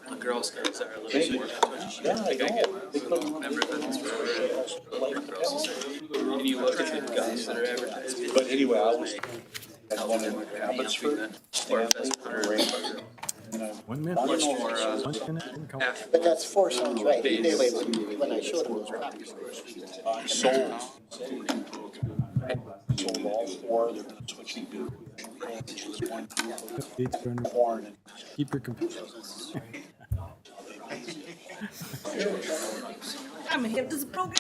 The Girl Scouts are a little bit more touchy. Yeah, I get know. member events for Girl Scouts. And you look at the guys that are advertised. But anyway, I was at one of the habits for1 minute. much more Half. But that's 4 sounds right. Anyway, when I showed him those copies. sold all 4. They're going to switch to one corn and Keep your computer. I'm gonna have this program.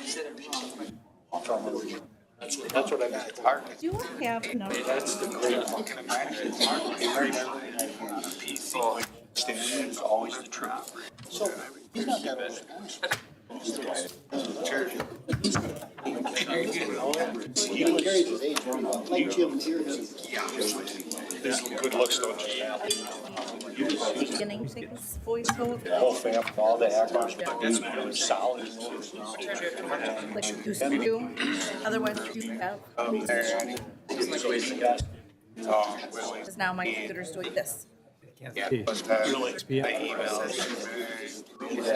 that's what I got. It's hard. Do you have no? That's the great fucking imagine. PC standing is always the truth. So, he's not that old. He carries his age very well, like Jim Sears. There's some good looks, don't you? Beginning things, voice over, The whole family, all the actors, they're solid. like you used to do. Otherwise, you have. Because now my computer's doing this. The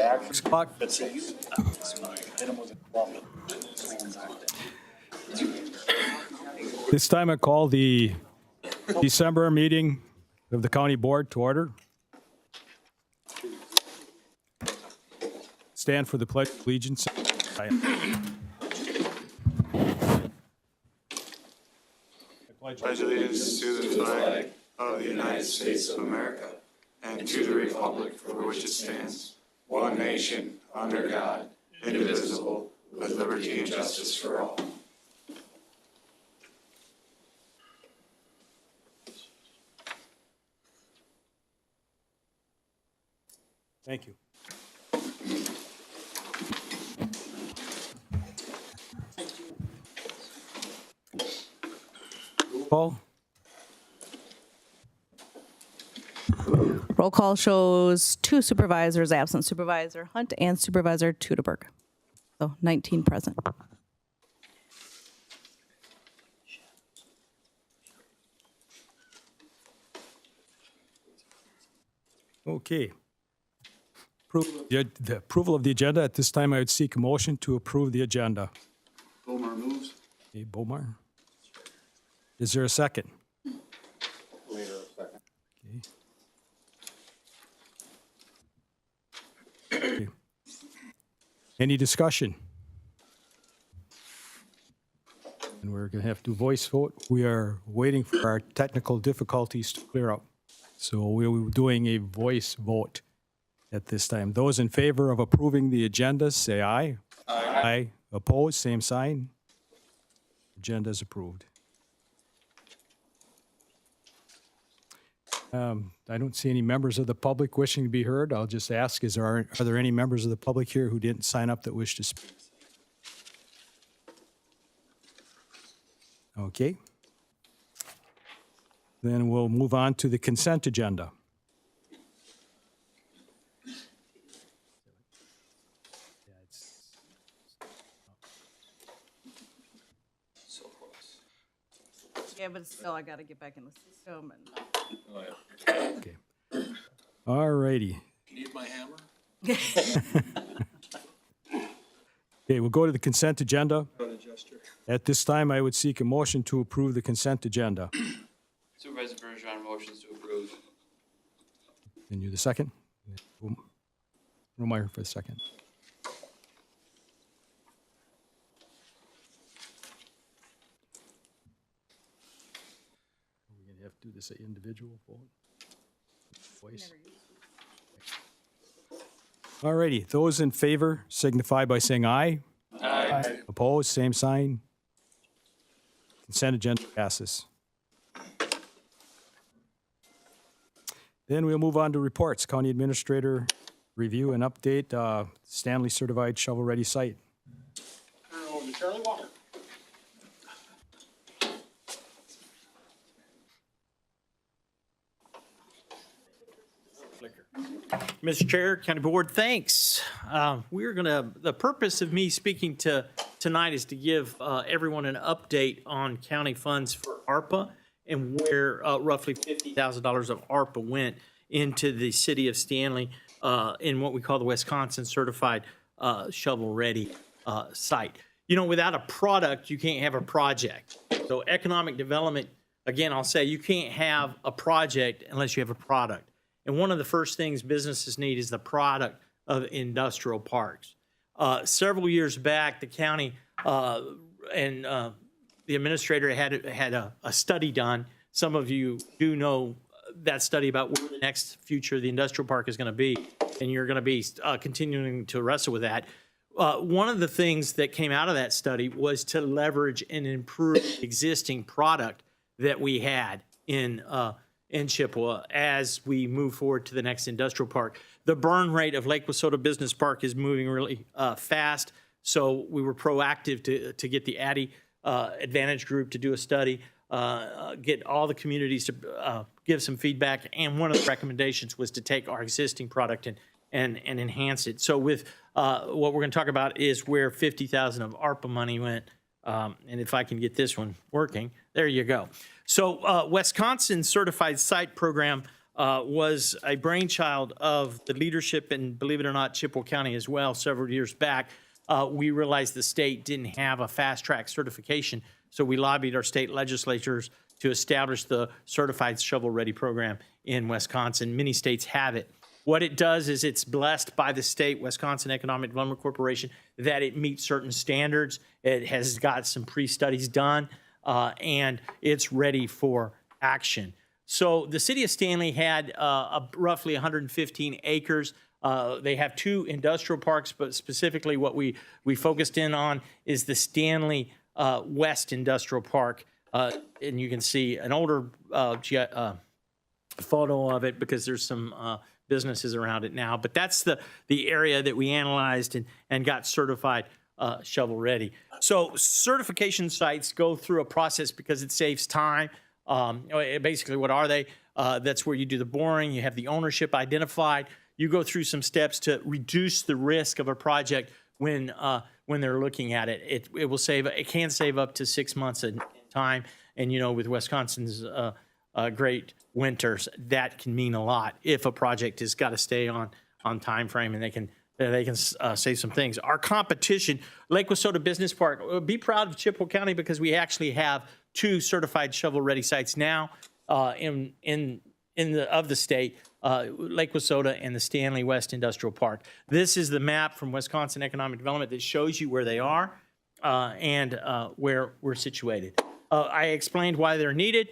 actors Clock. hit him with a club. This time I call the December meeting of the county board to order. Stand for the pledge of allegiance. Pledge allegiance to the flag of the United States of America and to the republic for which it stands, one nation, under God, indivisible, with liberty and justice for all. Thank you. Paul? Roll call shows 2 supervisors absent, Supervisor Hunt and Supervisor Teuteberg. So 19 present. Okay. The approval of the agenda. At this time, I would seek a motion to approve the agenda. Bomar moves. Okay, Bomar. Is there a second? Later, a second. Okay. Any discussion? And we're going to have to voice vote. We are waiting for our technical difficulties to clear up. So we're doing a voice vote at this time. Those in favor of approving the agenda, say aye. Aye. Aye. Opposed, same sign. Agenda is approved. I don't see any members of the public wishing to be heard. I'll just ask, are there any members of the public here who didn't sign up that wish to speak? Okay. Then we'll move on to the consent agenda. So close. Yeah, but still, I gotta get back in the system and. Okay. All righty. Need my hammer? Okay, we'll go to the consent agenda. At this time, I would seek a motion to approve the consent agenda. Supervisor Bergeron motions to approve. And you the second? Romeyer for the second. We're going to have to do this individual vote? Voice? All righty, those in favor signify by saying aye. Aye. Opposed, same sign. Consent agenda passes. Then we'll move on to reports. County Administrator review and update, Stanley Certified Shovel Ready Site. Charlie Walker. Mr. Chair, County Board, thanks. The purpose of me speaking tonight is to give everyone an update on county funds for ARPA and where roughly $50,000 of ARPA went. into the city of Stanley in what we call the Wisconsin Certified Shovel-Ready site. You know, without a product, you can't have a project. So economic development, again, I'll say you can't have a project unless you have a product. And one of the first things businesses need is the product of industrial parks. Several years back, the county and the administrator had a study done. Some of you do know that study about where the next future of the industrial park is going to be, and you're going to be continuing to wrestle with that. One of the things that came out of that study was to leverage and improve existing product that we had in Chippewa as we move forward to the next industrial park. The burn rate of Lake Wissota Business Park is moving really fast, so we were proactive to get the Addy Advantage Group to do a study, get all the communities to give some feedback, and one of the recommendations was to take our existing product and enhance it. So with what we're going to talk about is where $50,000 of ARPA money went, and if I can get this one working, there you go. So Wisconsin Certified Site Program was a brainchild of the leadership, and believe it or not, Chippewa County as well. Several years back, we realized the state didn't have a fast-track certification, so we lobbied our state legislatures to establish the Certified Shovel-Ready program in Wisconsin. Many states have it. What it does is it's blessed by the state, Wisconsin Economic Development Corporation, that it meets certain standards. It has got some pre-studies done, and it's ready for action. So the city of Stanley had roughly 115 acres. They have 2 industrial parks, but specifically what we focused in on is the Stanley West Industrial Park. And you can see an older photo of it because there's some businesses around it now. But that's the area that we analyzed and got certified shovel-ready. So certification sites go through a process because it saves time. Basically, what are they? That's where you do the boring. You have the ownership identified. You go through some steps to reduce the risk of a project when they're looking at it. It can save up to 6 months in time. And you know, with Wisconsin's great winters, that can mean a lot if a project has got to stay on time frame, and they can save some things. Our competition, Lake Wissota Business Park, be proud of Chippewa County because we actually have 2 certified shovel-ready sites now of the state, Lake Wissota and the Stanley West Industrial Park. This is the map from Wisconsin Economic Development that shows you where they are and where we're situated. I explained why they're needed.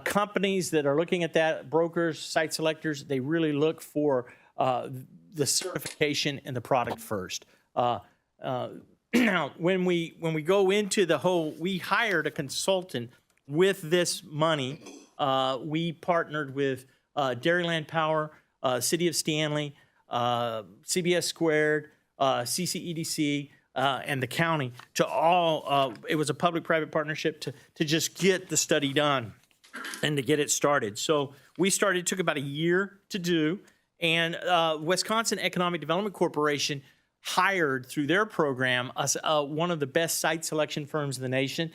Companies that are looking at that, brokers, site selectors, they really look for the certification and the product first. Now, when we go into the whole, we hired a consultant with this money. We partnered with Dairyland Power, City of Stanley, CBS Squared, CCEDC, and the county to all, it was a public-private partnership to just get the study done and to get it started. So we started, it took about a year to do, and Wisconsin Economic Development Corporation hired through their program one of the best site selection firms in the nation,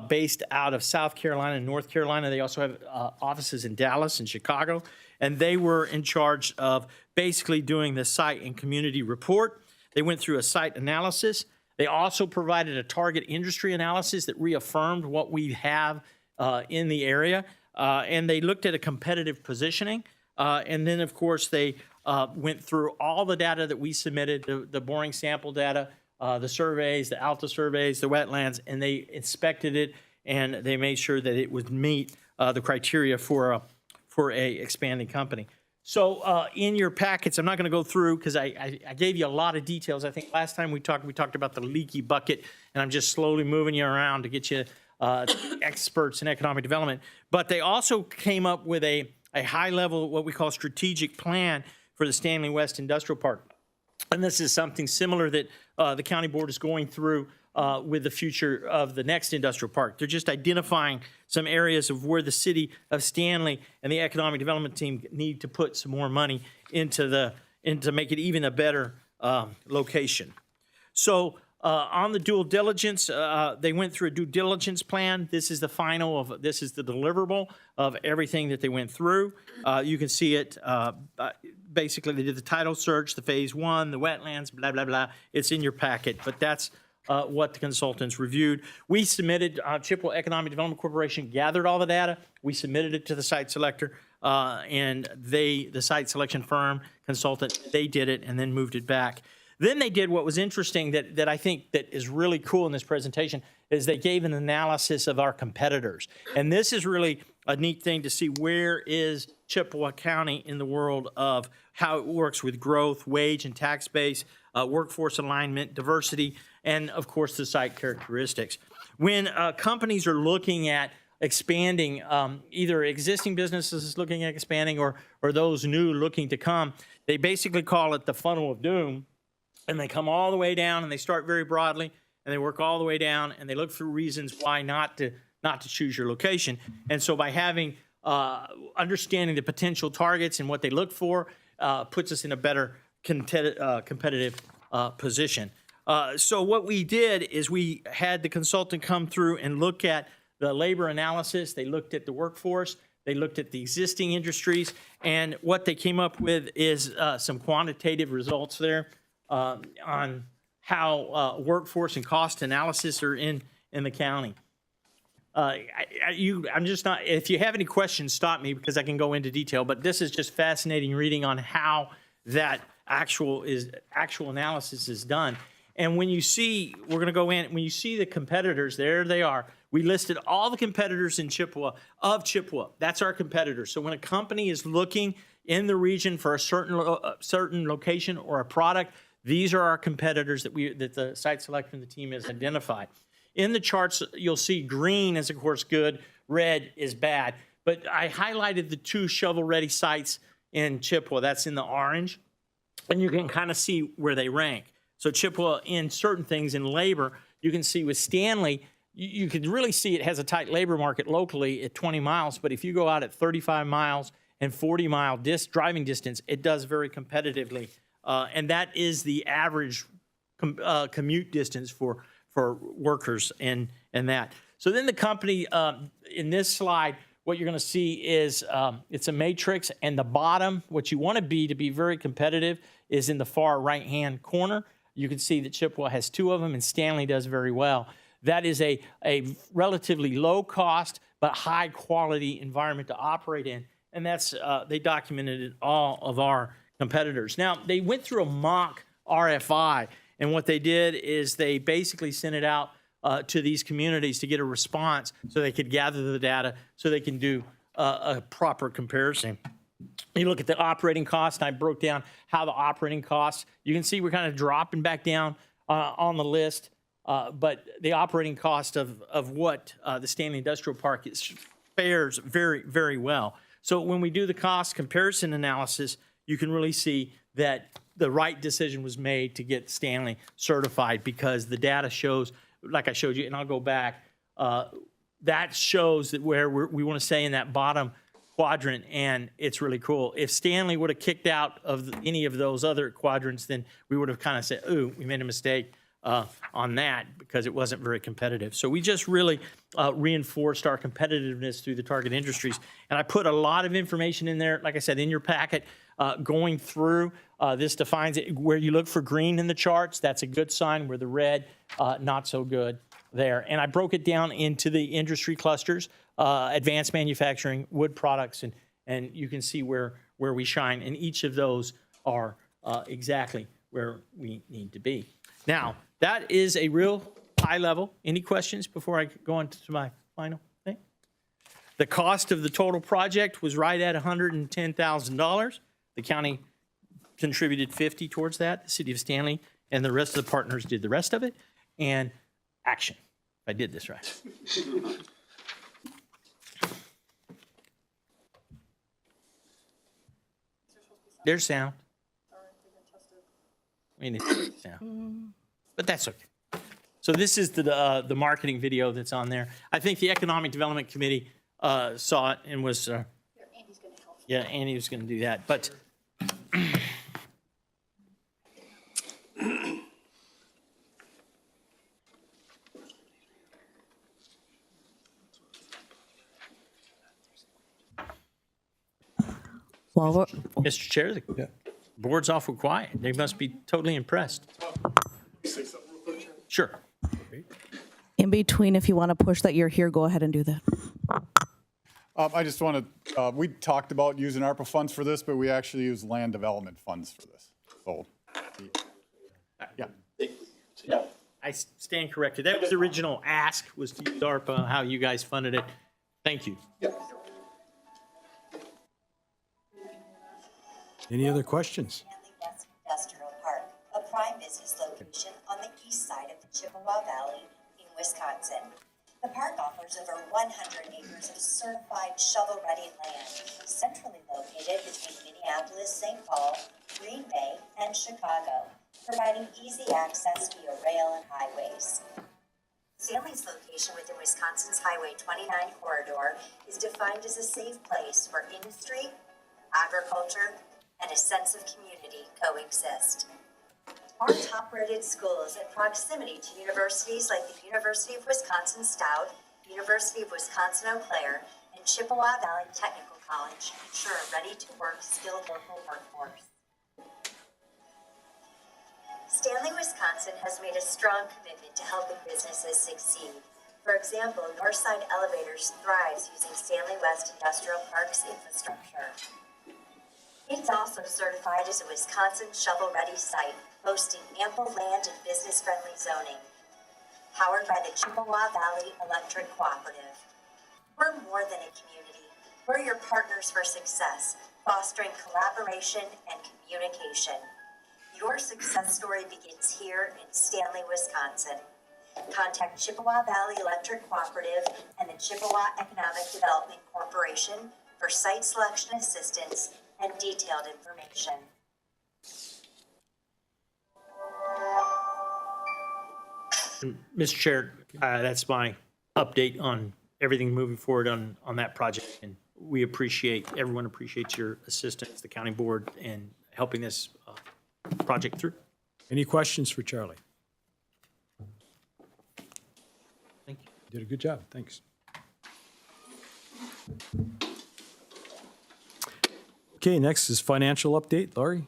based out of South Carolina and North Carolina. They also have offices in Dallas and Chicago, and they were in charge of basically doing the site and community report. They went through a site analysis. They also provided a target industry analysis that reaffirmed what we have in the area, and they looked at a competitive positioning. And then, of course, they went through all the data that we submitted, the boring sample data, the surveys, the ALTA surveys, the wetlands, and they inspected it, and they made sure that it would meet the criteria for a expanding company. So in your packets, I'm not going to go through because I gave you a lot of details. I think last time we talked about the leaky bucket, and I'm just slowly moving you around to get you experts in economic development. But they also came up with a high-level, what we call strategic plan for the Stanley West Industrial Park. And this is something similar that the county board is going through with the future of the next industrial park. They're just identifying some areas of where the city of Stanley and the economic development team need to put some more money into make it even a better location. So On the due diligence, they went through a due diligence plan. This is the deliverable of everything that they went through. You can see it. Basically, they did the title search, the phase 1, the wetlands, blah, blah, blah. It's in your packet, but that's what the consultants reviewed. We submitted, Chippewa Economic Development Corporation gathered all the data. We submitted it to the site selector, and the site selection firm consultant, they did it and then moved it back. Then they did what was interesting that I think that is really cool in this presentation is they gave an analysis of our competitors. And this is really a neat thing to see where is Chippewa County in the world of how it works with growth, wage and tax base, workforce alignment, diversity, and of course the site characteristics. When companies are looking at expanding, either existing businesses looking at expanding or those new looking to come, they basically call it the funnel of doom. And they come all the way down, and they start very broadly, and they work all the way down, and they look for reasons why not to choose your location. And so by having understanding the potential targets and what they look for, puts us in a better competitive position. So what we did is we had the consultant come through and look at the labor analysis. They looked at the workforce. They looked at the existing industries, and what they came up with is some quantitative results there. On how workforce and cost analysis are in the county. I'm just not, if you have any questions, stop me because I can go into detail, but this is just fascinating reading on how that actual analysis is done. And when you see, we're going to go in, when you see the competitors, there they are. We listed all the competitors in Chippewa, of Chippewa. That's our competitors. So when a company is looking in the region for a certain location or a product, these are our competitors that the site selector and the team has identified. In the charts, you'll see green is, of course, good, red is bad. But I highlighted the 2 shovel-ready sites in Chippewa. That's in the orange. And you can kind of see where they rank. So Chippewa, in certain things, in labor, you can see with Stanley, you can really see it has a tight labor market locally at 20 miles. But if you go out at 35 miles and 40-mile driving distance, it does very competitively. And that is the average commute distance for workers and that. So then the company, in this slide, what you're going to see is it's a matrix, and the bottom, what you want to be very competitive, is in the far right-hand corner. You can see that Chippewa has 2 of them, and Stanley does very well. That is a relatively low-cost but high-quality environment to operate in, and that's they documented it all of our competitors. Now, they went through a mock RFI, and what they did is they basically sent it out to these communities to get a response so they could gather the data so they can do a proper comparison. You look at the operating costs, and I broke down how the operating costs, you can see we're kind of dropping back down on the list, but the operating cost of what the Stanley Industrial Park fares very, very well. So when we do the cost comparison analysis, you can really see that the right decision was made to get Stanley certified because the data shows, like I showed you, and I'll go back, that shows that where we want to stay in that bottom quadrant, and it's really cool. If Stanley would have kicked out of any of those other quadrants, then we would have kind of said, ooh, we made a mistake on that because it wasn't very competitive. So we just really reinforced our competitiveness through the target industries. And I put a lot of information in there, like I said, in your packet, going through. This defines it. Where you look for green in the charts, that's a good sign. Where the red, not so good there. And I broke it down into the industry clusters, advanced manufacturing, wood products, and you can see where we shine. And each of those are exactly where we need to be. Now, that is a real high level. Any questions before I go on to my final thing? The cost of the total project was right at $110,000. The county contributed $50,000 towards that. The city of Stanley and the rest of the partners did the rest of it. And action. I did this right. There's sound. We need sound. But that's okay. So this is the marketing video that's on there. I think the Economic Development Committee saw it and was... Andy's going to help. Yeah, Andy was going to do that. But Well, Mr. Chair, the board's awful quiet. They must be totally impressed. Sure. in between, if you want to push that you're here, go ahead and do that. I just want to, we talked about using ARPA funds for this, but we actually use land development funds for this. So, yeah. I stand corrected. That was the original ask, was to use ARPA, how you guys funded it. Thank you. Any other questions? West Industrial Park, a prime business location on the east side of the Chippewa Valley in Wisconsin. The park offers over 100 acres of certified shovel-ready land, centrally located between Minneapolis, St. Paul, Green Bay, and Chicago, providing easy access via rail and highways. Stanley's location within Wisconsin's Highway 29 corridor is defined as a safe place where industry, agriculture, and a sense of community coexist. Our top-rated schools in proximity to universities like the University of Wisconsin Stout, University of Wisconsin Eau Claire, and Chippewa Valley Technical College ensure a ready-to-work skilled local workforce. Stanley, Wisconsin has made a strong commitment to helping businesses succeed. For example, Northside Elevators thrives using Stanley West Industrial Park's infrastructure. It's also certified as a Wisconsin shovel-ready site, boasting ample land and business-friendly zoning. Powered by the Chippewa Valley Electric Cooperative. We're more than a community. We're your partners for success, fostering collaboration and communication. Your success story begins here in Stanley, Wisconsin. Contact Chippewa Valley Electric Cooperative and the Chippewa Economic Development Corporation for site selection assistance and detailed information. Mr. Chair, that's my update on everything moving forward on that project. And we appreciate, everyone appreciates your assistance, the county board, in helping this project through. Any questions for Charlie? Thank you. Did a good job, thanks. Okay, next is financial update. Laurie?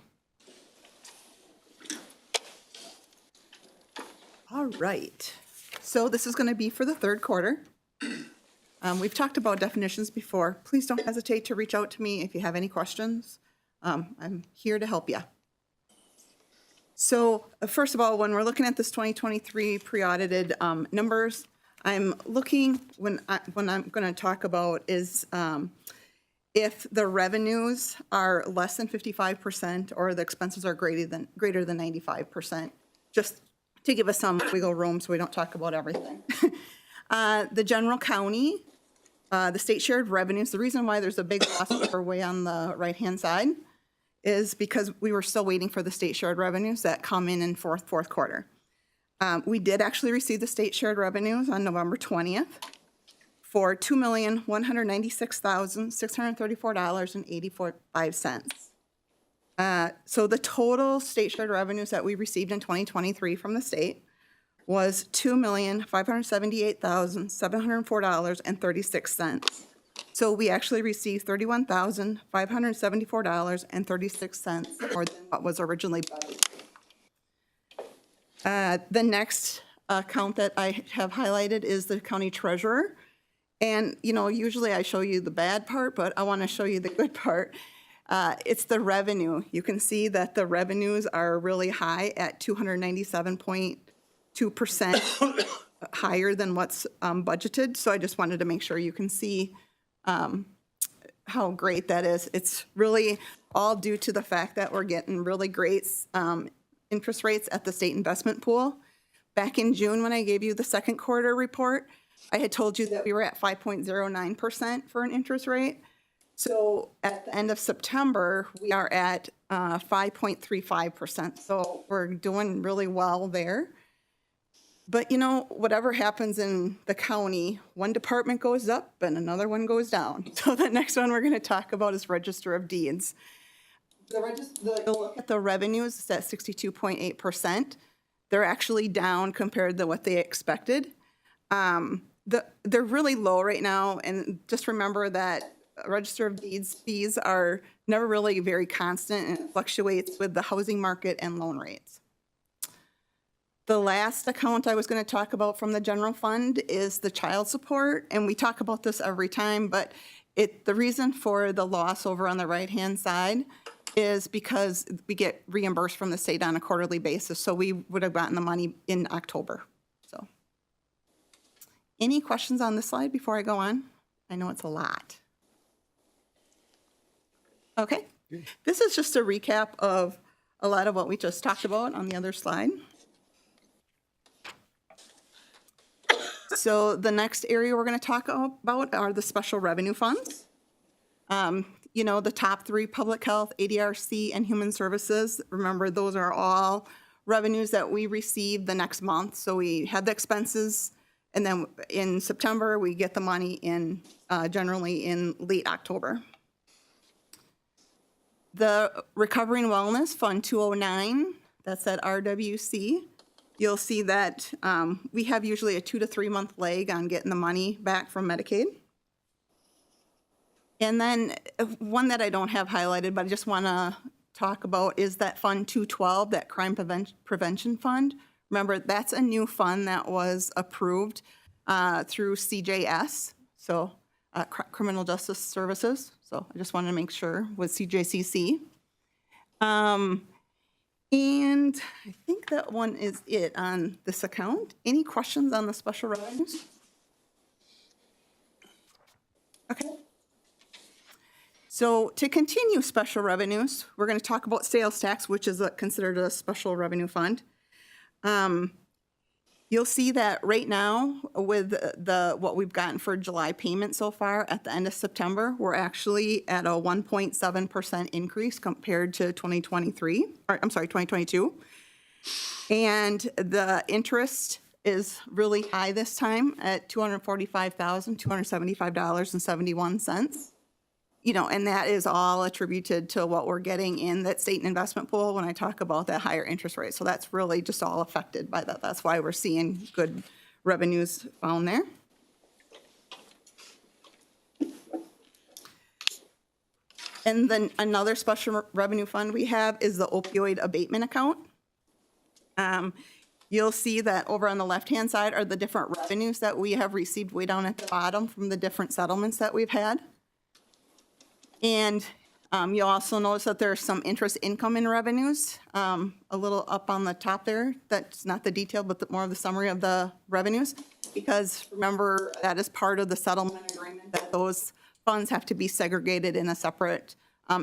All right. So this is going to be for the third quarter. We've talked about definitions before. Please don't hesitate to reach out to me if you have any questions. I'm here to help you. So first of all, when we're looking at this 2023 pre-audited numbers, I'm looking, when I'm going to talk about is if the revenues are less than 55% or the expenses are greater than 95%, just to give us some wiggle room so we don't talk about everything. The general county, the state shared revenues, the reason why there's a big loss way on the right-hand side is because we were still waiting for the state shared revenues that come in fourth quarter. We did actually receive the state shared revenues on November 20th for $2,196,634.85. So the total state shared revenues that we received in 2023 from the state was $2,578,704.36. So we actually received $31,574.36 more than what was originally budgeted. The next account that I have highlighted is the county treasurer. And, you know, usually I show you the bad part, but I want to show you the good part. It's the revenue. You can see that the revenues are really high at 297.2% higher than what's budgeted. So I just wanted to make sure you can see how great that is. It's really all due to the fact that we're getting really great interest rates at the state investment pool. Back in June, when I gave you the second quarter report, I had told you that we were at 5.09% for an interest rate. So at the end of September, we are at 5.35%. So we're doing really well there. But, you know, whatever happens in the county, one department goes up and another one goes down. So the next one we're going to talk about is Register of Deeds. Look at the revenues, it's at 62.8%. They're actually down compared to what they expected. They're really low right now. And just remember that Register of Deeds fees are never really very constant, and it fluctuates with the housing market and loan rates. The last account I was going to talk about from the general fund is the child support, and we talk about this every time, but the reason for the loss over on the right-hand side is because we get reimbursed from the state on a quarterly basis, so we would have gotten the money in October. So, any questions on this slide before I go on? I know it's a lot. Okay, this is just a recap of a lot of what we just talked about on the other slide. So the next area we're going to talk about are the special revenue funds. You know, the top three, public health, ADRC, and human services. Remember, those are all revenues that we receive the next month. So we have the expenses, and then in September, we get the money in generally in late October. The Recovery and Wellness Fund 209, that's at RWC. You'll see that we have usually a 2 to 3 month lag on getting the money back from Medicaid. And then one that I don't have highlighted, but I just want to talk about is that Fund 212, that Crime Prevention Fund. Remember, that's a new fund that was approved through CJS, so Criminal Justice Services. So I just wanted to make sure with CJCC. And I think that one is it on this account. Any questions on the special revenues? Okay. So to continue special revenues, we're going to talk about sales tax, which is considered a special revenue fund. You'll see that right now with what we've gotten for July payment so far at the end of September, we're actually at a 1.7% increase compared to 2022. And the interest is really high this time at $245,275.71. You know, and that is all attributed to what we're getting in that state investment pool when I talk about that higher interest rate. So that's really just all affected by that. That's why we're seeing good revenues found there. And then another special revenue fund we have is the opioid abatement account. You'll see that over on the left-hand side are the different revenues that we have received way down at the bottom from the different settlements that we've had. And you'll also notice that there's some interest income in revenues, a little up on the top there. That's not the detail, but more of the summary of the revenues. Because remember, that is part of the settlement agreement that those funds have to be segregated in a separate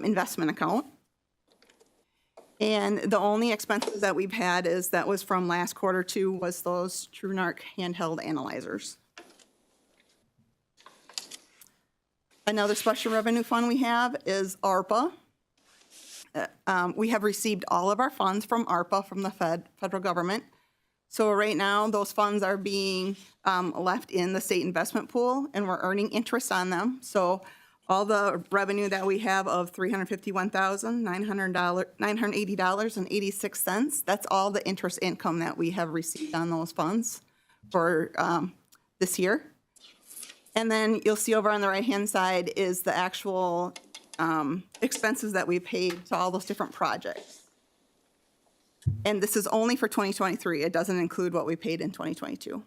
investment account. And the only expenses that we've had is that was from last quarter too, was those TrueNarc handheld analyzers. Another special revenue fund we have is ARPA. We have received all of our funds from ARPA from the federal government. So right now, those funds are being left in the state investment pool, and we're earning interest on them. So all the revenue that we have of $351,980.86, that's all the interest income that we have received on those funds for this year. And then you'll see over on the right-hand side is the actual expenses that we paid to all those different projects. And this is only for 2023. It doesn't include what we paid in 2022.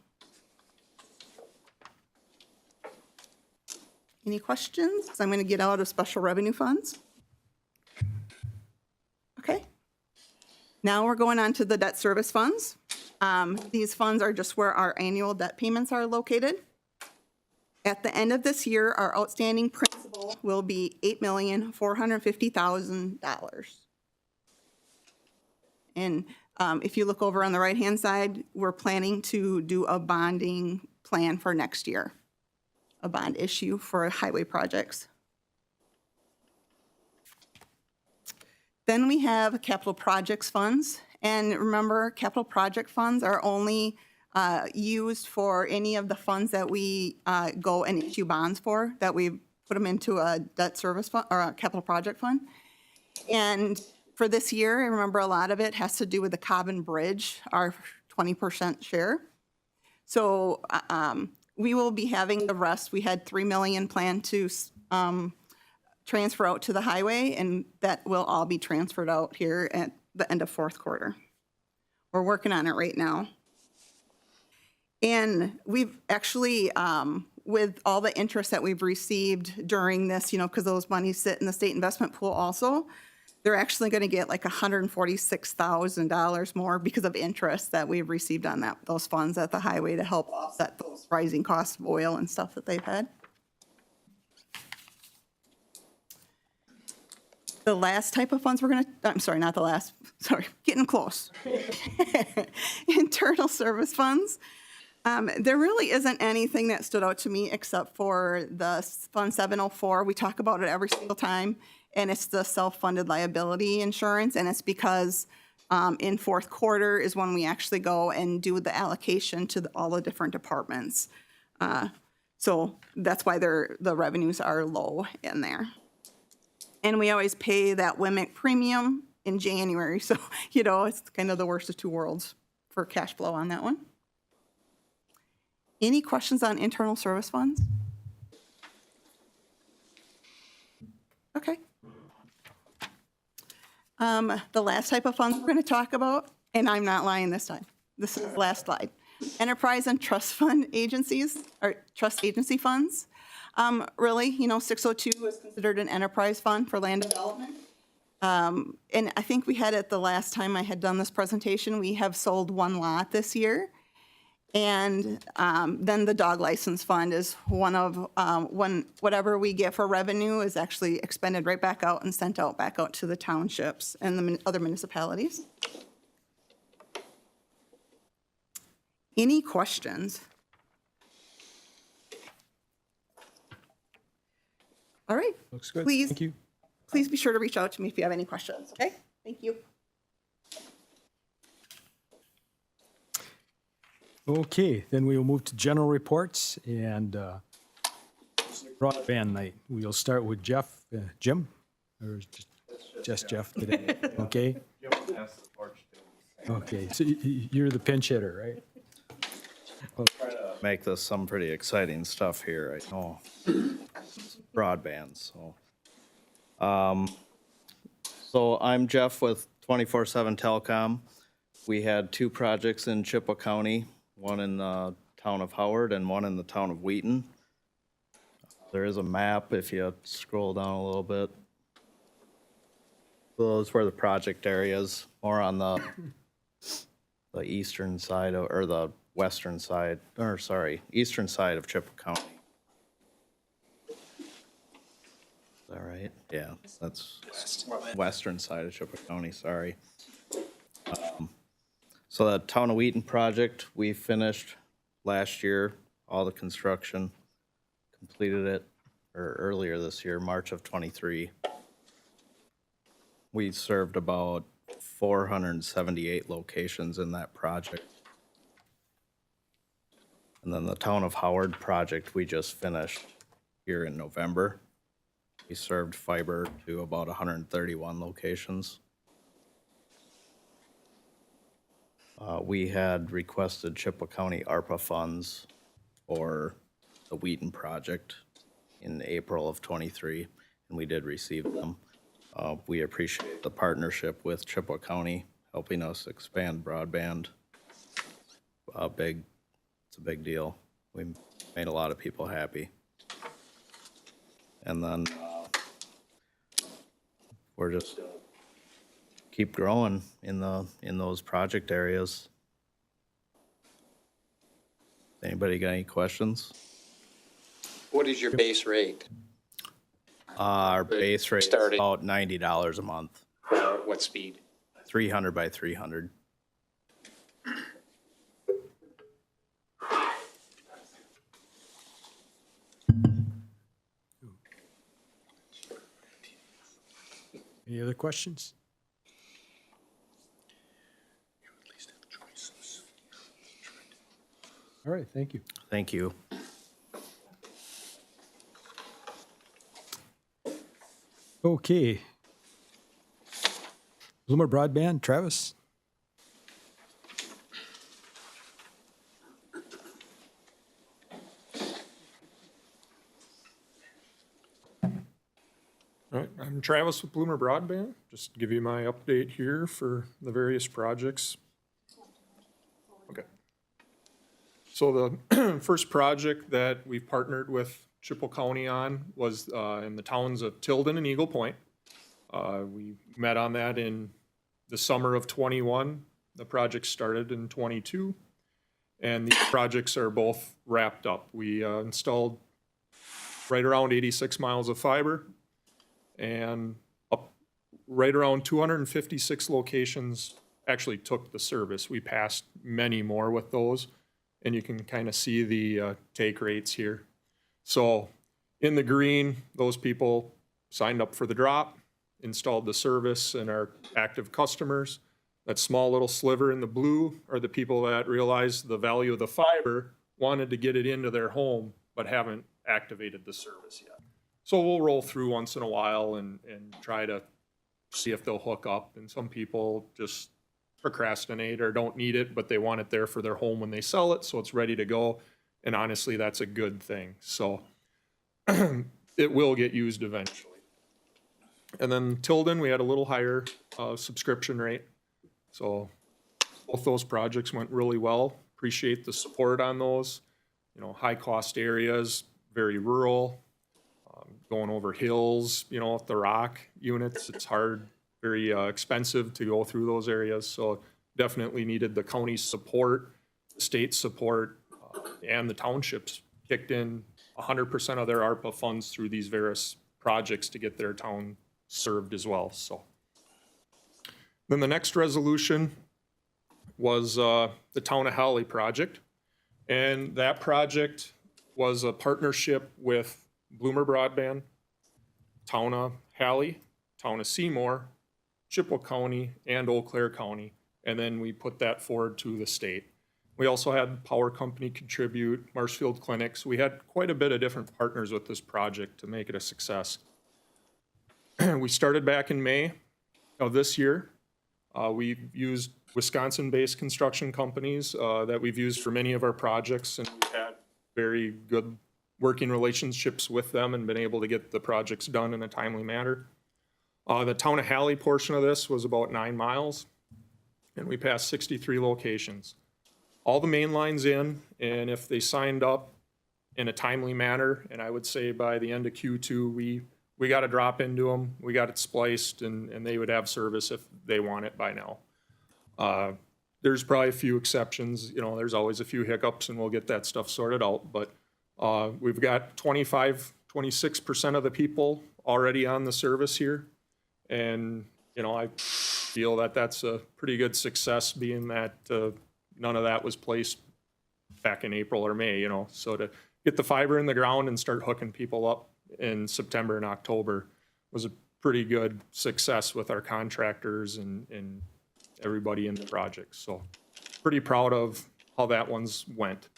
Any questions? So I'm going to get out of special revenue funds. Okay. Now we're going on to the debt service funds. These funds are just where our annual debt payments are located. At the end of this year, our outstanding principal will be $8,450,000. And if you look over on the right-hand side, we're planning to do a bonding plan for next year, a bond issue for highway projects. Then we have capital projects funds. And remember, capital project funds are only used for any of the funds that we go and issue bonds for, that we put them into a debt service fund or a capital project fund. And for this year, remember, a lot of it has to do with the Cobbin Bridge, our 20% share. So we will be having the rest. We had $3 million planned to transfer out to the highway, and that will all be transferred out here at the end of fourth quarter. We're working on it right now. And we've actually, with all the interest that we've received during this, because those monies sit in the state investment pool also, they're actually going to get like $146,000 more because of interest that we've received on those funds at the highway to help offset those rising costs of oil and stuff that they've had. The last type of funds I'm sorry, not the last, sorry, getting close. Internal service funds. There really isn't anything that stood out to me except for the Fund 704. We talk about it every single time, and it's the self-funded liability insurance, and it's because in fourth quarter is when we actually go and do the allocation to all the different departments. So that's why the revenues are low in there. And we always pay that WMIC premium in January, so it's kind of the worst of two worlds for cash flow on that one. Any questions on internal service funds? Okay. The last type of funds we're going to talk about, and I'm not lying this time. This is the last slide. Enterprise and trust fund agencies, or trust agency funds. Really, 602 is considered an enterprise fund for land development. And I think we had it the last time I had done this presentation. We have sold one lot this year. And then the dog license fund is one of, whatever we get for revenue is actually expended right back out and sent out back out to the townships and the other municipalities. Any questions? All right. Looks good. Please, Thank you. please be sure to reach out to me if you have any questions, okay? Thank you. Okay, then we will move to general reports and broadband night. We'll start with Jeff. Jim? Or just Jeff today? Okay. Okay, so you're the pinch hitter, right? Make this some pretty exciting stuff here, I know. Broadband, so. So I'm Jeff with 24/7 Telecom. We had two projects in Chippewa County, one in the town of Howard and one in the town of Wheaton. There is a map if you scroll down a little bit. Those were the project areas, more on the eastern side of, or the western side, or sorry, eastern side of Chippewa County. Is that right? Yeah, that's western side of Chippewa County, sorry. So the town of Wheaton project, we finished last year, all the construction, completed it, or earlier this year, March of '23. We served about 478 locations in that project. And then the town of Howard project, we just finished here in November. We served fiber to about 131 locations. We had requested Chippewa County ARPA funds for the Wheaton project in April of '23, and we did receive them. We appreciate the partnership with Chippewa County, helping us expand broadband. It's a big deal. We made a lot of people happy. And then we're just keep growing in those project areas. Anybody got any questions? What is your base rate? Our base rate is Starting. about $90 a month, Or what speed? 300 by 300. Any other questions? All right, thank you. Thank you. Okay. Bloomer Broadband, Travis? All right, I'm Travis with Bloomer Broadband. Just to give you my update here for the various projects. Okay. So the first project that we've partnered with Chippewa County on was in the towns of Tilden and Eagle Point. We met on that in the summer of 21. The project started in 22. And these projects are both wrapped up. We installed right around 86 miles of fiber, and up right around 256 locations actually took the service. We passed many more with those, and you can kind of see the take rates here. So in the green, those people signed up for the drop, installed the service, and are active customers. That small little sliver in the blue are the people that realized the value of the fiber, wanted to get it into their home, but haven't activated the service yet. So we'll roll through once in a while and try to see if they'll hook up. And some people just procrastinate or don't need it, but they want it there for their home when they sell it, so it's ready to go. And honestly, that's a good thing. So it will get used eventually. And then Tilden, we had a little higher subscription rate. So both those projects went really well. Appreciate the support on those. You know, high cost areas, very rural, going over hills, you know, with the rock units, it's hard, very expensive to go through those areas. So definitely needed the county's support, the state's support, and the townships kicked in 100% of their ARPA funds through these various projects to get their town served as well. So then the next resolution was the Town of Halley project. And that project was a partnership with Bloomer Broadband, Town of Halley, Town of Seymour, Chippewa County, and Eau Claire County. And then we put that forward to the state. We also had Power Company contribute, Marshfield Clinics. We had quite a bit of different partners with this project to make it a success. We started back in May of this year. We've used Wisconsin-based construction companies that we've used for many of our projects, and we've had very good working relationships with them and been able to get the projects done in a timely manner. The Town of Halley portion of this was about 9 miles, and we passed 63 locations. All the main lines in, and if they signed up in a timely manner, and I would say by the end of Q2, we got a drop into them, we got it spliced, and they would have service if they want it by now. There's probably a few exceptions, you know, there's always a few hiccups, and we'll get that stuff sorted out, but we've got 26% of the people already on the service here. And, you know, I feel that that's a pretty good success, being that none of that was placed back in April or May, you know. So to get the fiber in the ground and start hooking people up in September and October was a pretty good success with our contractors and everybody in the project. So pretty proud of how that one's went.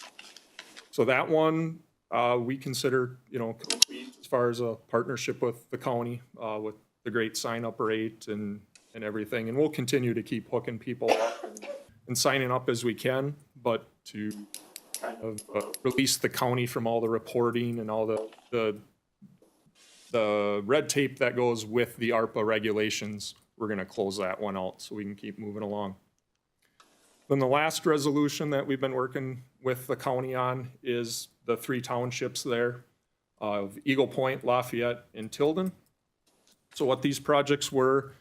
So that one, we consider, you know, complete as far as a partnership with the county, with the great sign-up rate and everything. And we'll continue to keep hooking people up and signing up as we can, but to kind of release the county from all the reporting and all the red tape that goes with the ARPA regulations, we're gonna close that one out so we can keep moving along. Then the last resolution that we've been working with the county on is the 3 townships there of Eagle Point, Lafayette, and Tilden. So what these projects were,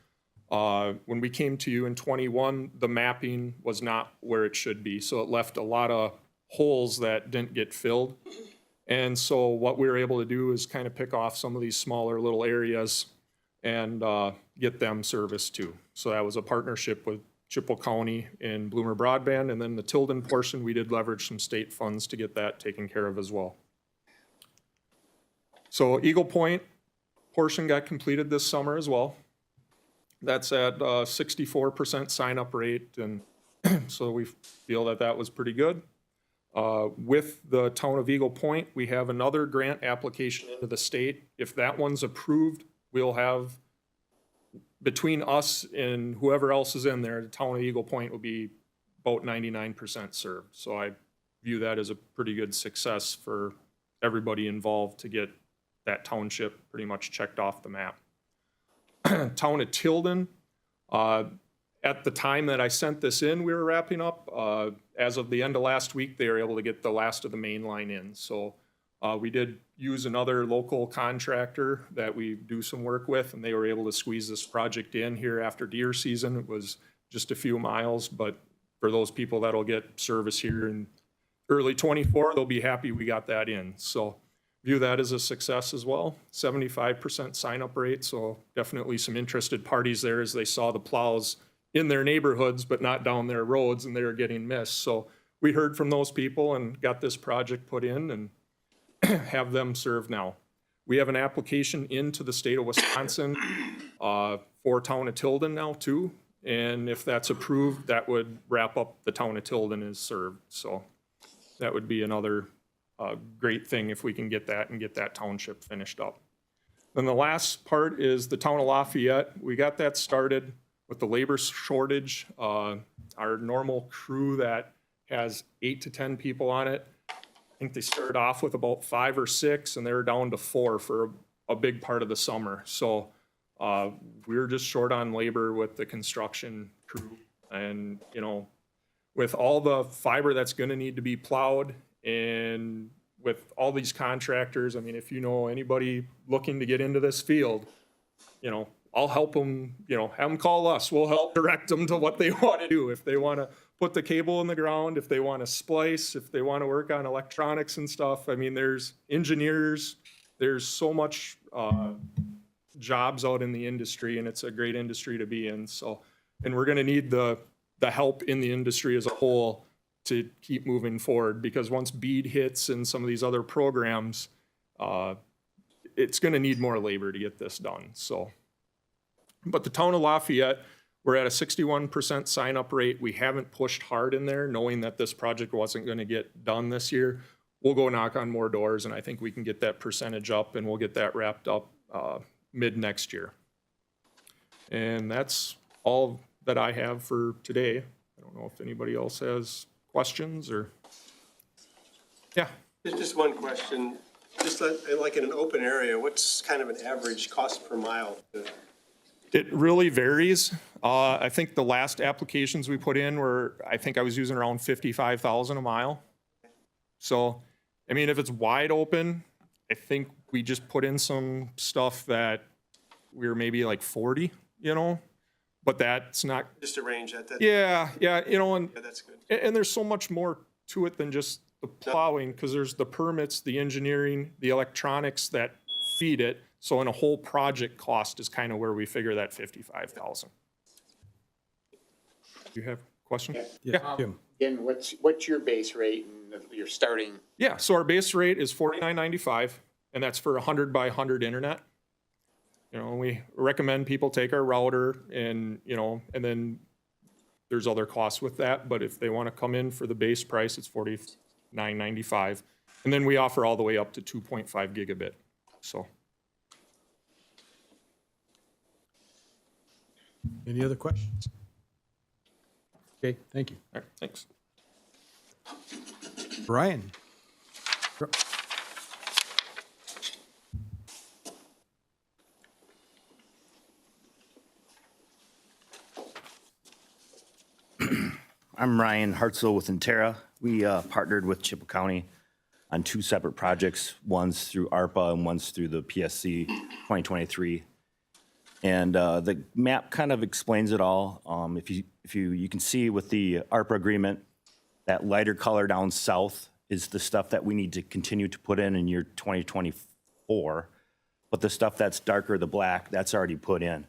when we came to you in 21, the mapping was not where it should be. So it left a lot of holes that didn't get filled. And so what we were able to do is kind of pick off some of these smaller little areas and get them serviced too. So that was a partnership with Chippewa County and Bloomer Broadband, and then the Tilden portion, we did leverage some state funds to get that taken care of as well. So Eagle Point portion got completed this summer as well. That's at 64% sign-up rate, and so we feel that that was pretty good. With the town of Eagle Point, we have another grant application into the state. If that one's approved, we'll have, between us and whoever else is in there, the town of Eagle Point will be about 99% served. So I view that as a pretty good success for everybody involved to get that township pretty much checked off the map. town of Tilden. At the time that I sent this in, we were wrapping up. As of the end of last week, they were able to get the last of the main line in. So we did use another local contractor that we do some work with, and they were able to squeeze this project in here after deer season. It was just a few miles, but for those people that'll get service here in early 24, they'll be happy we got that in. So view that as a success as well. 75% sign-up rate, so definitely some interested parties there as they saw the plows in their neighborhoods, but not down their roads, and they were getting missed. So we heard from those people and got this project put in and have them serve now. We have an application into the state of Wisconsin for town of Tilden now too. And if that's approved, that would wrap up the town of Tilden is served. So that would be another great thing if we can get that and get that township finished up. Then the last part is the town of Lafayette. We got that started with the labor shortage. Our normal crew that has 8 to 10 people on it, I think they started off with about 5 or 6, and they're down to 4 for a big part of the summer. So we're just short on labor with the construction crew. And, you know, with all the fiber that's going to need to be plowed and with all these contractors, I mean, if you know anybody looking to get into this field, you know, I'll help them, you know, have them call us. We'll help direct them to what they want to do. If they want to put the cable in the ground, if they want to splice, if they want to work on electronics and stuff. I mean, there's engineers, there's so much jobs out in the industry, and it's a great industry to be in. So, and we're going to need the help in the industry as a whole to keep moving forward, because once BEAD hits and some of these other programs, it's going to need more labor to get this done. So, but the town of Lafayette, we're at a 61% sign-up rate. We haven't pushed hard in there, knowing that this project wasn't going to get done this year. We'll go knock on more doors, and I think we can get that percentage up, and we'll get that wrapped up mid next year. And that's all that I have for today. I don't know if anybody else has questions or, yeah. Just one question. Just like in an open area, what's kind of an average cost per mile? It really varies. I think the last applications we put in were, I think I was using around 55,000 a mile. So, I mean, if it's wide open, I think we just put in some stuff that we were maybe like 40, you know, but that's not. Just a range at that. Yeah, you know, and, yeah, that's good. And there's so much more to it than just the plowing, because there's the permits, the engineering, the electronics that feed it. So in a whole project cost is kind of where we figure that 55,000. You have a question? Yeah, Jim. And what's your base rate and your starting? Yeah, so our base rate is $49.95, and that's for 100 by 100 internet. You know, we recommend people take our router, and, you know, and then there's other costs with that, but if they want to come in for the base price, it's $49.95. And then we offer all the way up to 2.5 gigabit, so. Any other questions? Okay, thank you. All right, thanks. Brian? I'm Ryan Hartzell with Intera. We partnered with Chippewa County on 2 separate projects. One's through ARPA and one's through the PSC 2023. And the map kind of explains it all. If you can see with the ARPA agreement, that lighter color down south is the stuff that we need to continue to put in year 2024. But the stuff that's darker, the black, that's already put in.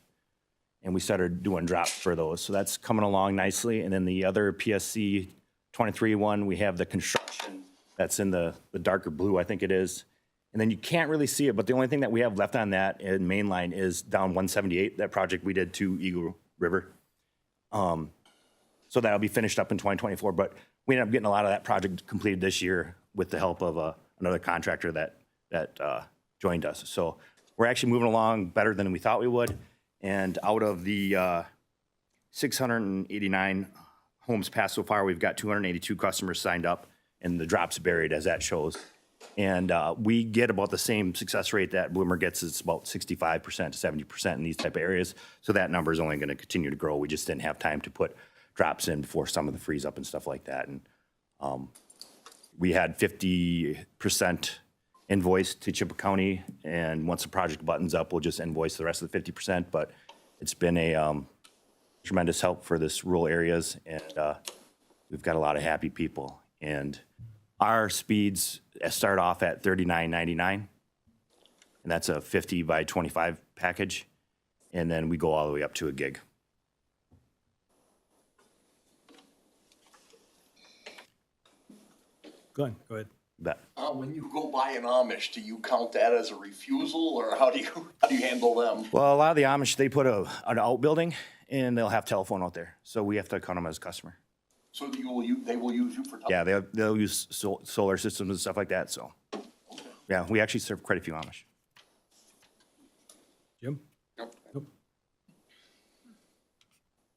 And we started doing drops for those. So that's coming along nicely. And then the other PSC 23 one, we have the construction that's in the darker blue, I think it is. And then you can't really see it, but the only thing that we have left on that in mainline is down 178, that project we did to Eagle River. So that'll be finished up in 2024, but we ended up getting a lot of that project completed this year with the help of another contractor that joined us. So we're actually moving along better than we thought we would. And out of the 689 homes passed so far, we've got 282 customers signed up, and the drops buried as that shows. And we get about the same success rate that Bloomer gets. It's about 65% to 70% in these type of areas. So that number is only going to continue to grow. We just didn't have time to put drops in before some of the freeze up and stuff like that. And we had 50% invoice to Chippewa County. And once the project buttons up, we'll just invoice the rest of the 50%. But it's been a tremendous help for this rural areas. And we've got a lot of happy people. And our speeds start off at $39.99, and that's a 50 by 25 package. And then we go all the way up to a gig. Go ahead. Bet. When you go buy an Amish, do you count that as a refusal, or how do you handle them? Well, a lot of the Amish, they put an outbuilding, and they'll have telephone out there. So we have to count them as a customer. So they will use you for telephone? Yeah, they'll use solar systems and stuff like that. So, yeah, we actually serve quite a few Amish. Jim? Nope.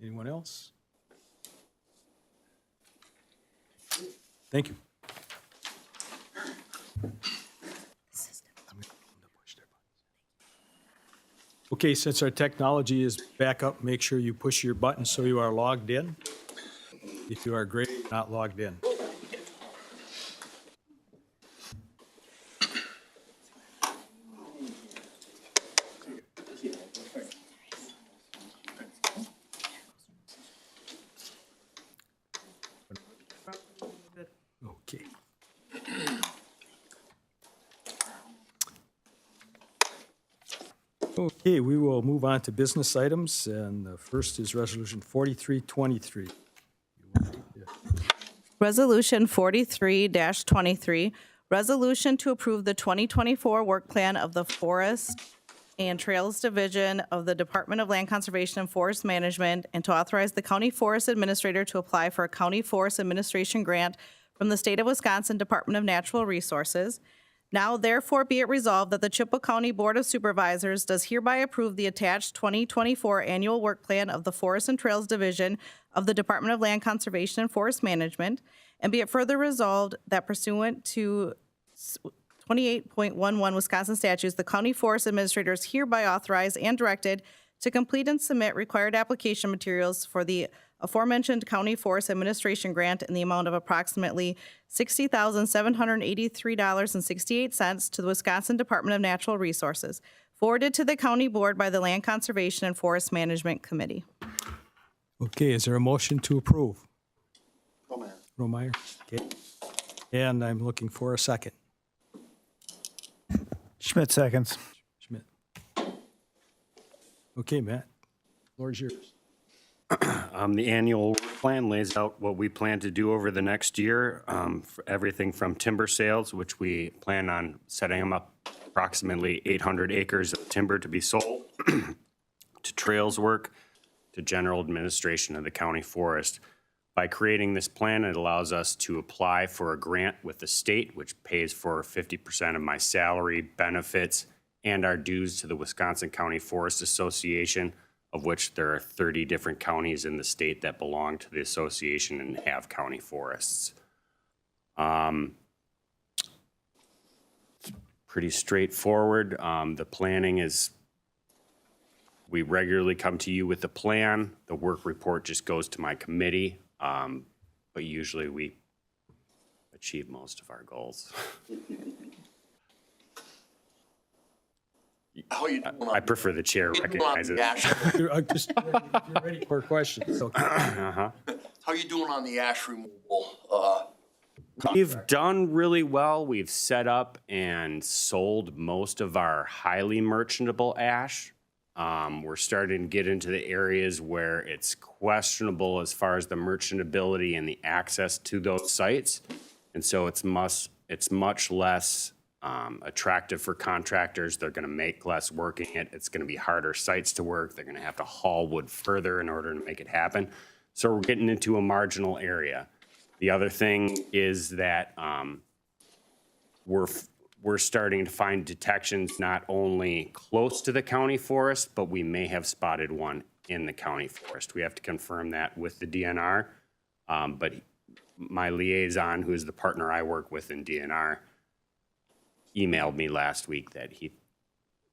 Anyone else? Thank you. Okay, since our technology is back up, make sure you push your button so you are logged in. If you are great, not logged in. Okay. Okay, we will move on to business items, and the first is Resolution 4323. Resolution 43-23, resolution to approve the 2024 work plan of the Forest and Trails Division of the Department of Land Conservation and Forest Management, and to authorize the County Forest Administrator to apply for a County Forest Administration grant from the State of Wisconsin Department of Natural Resources. Now therefore be it resolved that the Chippewa County Board of Supervisors does hereby approve the attached 2024 annual work plan of the Forest and Trails Division of the Department of Land Conservation and Forest Management, and be it further resolved that pursuant to 28.11 Wisconsin statutes, the County Forest Administrator is hereby authorized and directed to complete and submit required application materials for the aforementioned County Forest Administration grant in the amount of approximately $60,783.68 to the Wisconsin Department of Natural Resources, forwarded to the County Board by the Land Conservation and Forest Management Committee. Okay, is there a motion to approve? Romeyer. Okay. And I'm looking for a second. Schmidt seconds. Schmidt. Okay, Matt, floor is yours. The annual plan lays out what we plan to do over the next year, for everything from timber sales, which we plan on setting them up approximately 800 acres of timber to be sold, to trails work, to general administration of the county forest. By creating this plan, it allows us to apply for a grant with the state, which pays for 50% of my salary, benefits, and our dues to the Wisconsin County Forest Association, of which there are 30 different counties in the state that belong to the association and have county forests. Pretty straightforward. The planning is, we regularly come to you with the plan. The work report just goes to my committee, but usually we achieve most of our goals. How you doing? I prefer the chair recognizes it. You're ready for questions. Okay. How you doing on the ash removal? We've done really well. We've set up and sold most of our highly merchantable ash. We're starting to get into the areas where it's questionable as far as the merchantability and the access to those sites. And so it's much less attractive for contractors. They're going to make less working it. It's going to be harder sites to work. They're going to have to haul wood further in order to make it happen. So we're getting into a marginal area. The other thing is that we're starting to find detections not only close to the county forest, but we may have spotted one in the county forest. We have to confirm that with the DNR. But my liaison, who is the partner I work with in DNR, emailed me last week that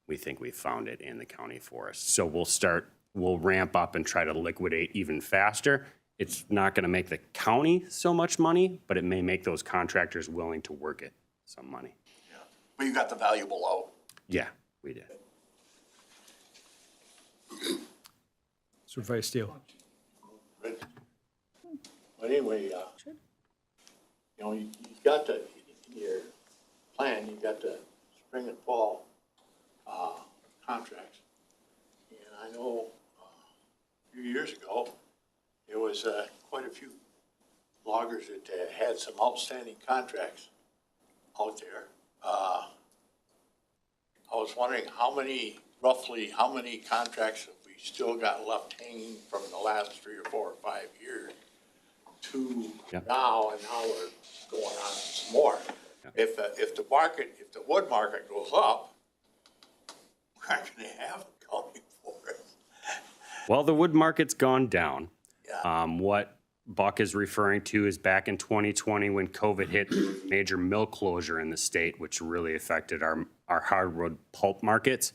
we think we found it in the county forest. So we'll ramp up and try to liquidate even faster. It's not going to make the county so much money, but it may make those contractors willing to work it some money. But you got the valuable out. Yeah, we did. Supervisor Steele. But anyway, you know, you've got the, in your plan, you've got the spring and fall contracts. And I know a few years ago, there was quite a few loggers that had some outstanding contracts out there. I was wondering roughly how many contracts have we still got left hanging from the last 3 or 4 or 5 years to now, and now we're going on some more. If the wood market goes up, we're not going to have a county forest. Well, the wood market's gone down. What Buck is referring to is back in 2020 when COVID hit, major mill closure in the state, which really affected our hardwood pulp markets.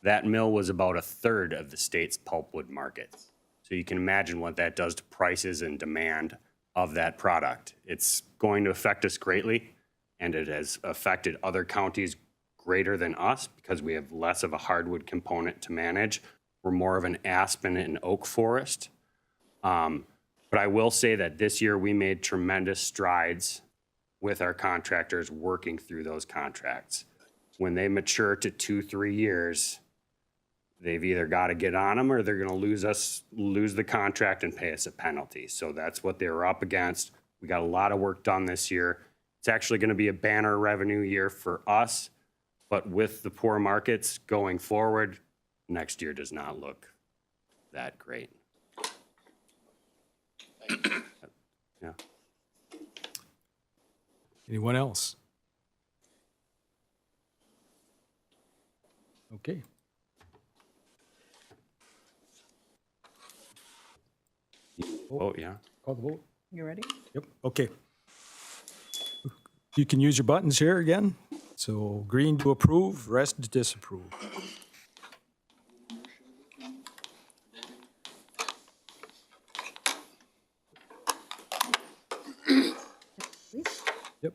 That mill was about a third of the state's pulpwood market. So you can imagine what that does to prices and demand of that product. It's going to affect us greatly, and it has affected other counties greater than us because we have less of a hardwood component to manage. We're more of an aspen and oak forest. But I will say that this year we made tremendous strides with our contractors working through those contracts. When they mature to 2-3 years, they've either got to get on them or they're going to lose the contract and pay us a penalty. So that's what they were up against. We got a lot of work done this year. It's actually going to be a banner revenue year for us, but with the poor markets going forward, next year does not look that great. Yeah. Anyone else? Okay. Oh, yeah. Call the vote. You ready? Yep, okay. You can use your buttons here again. So green to approve, red to disapprove. Yep.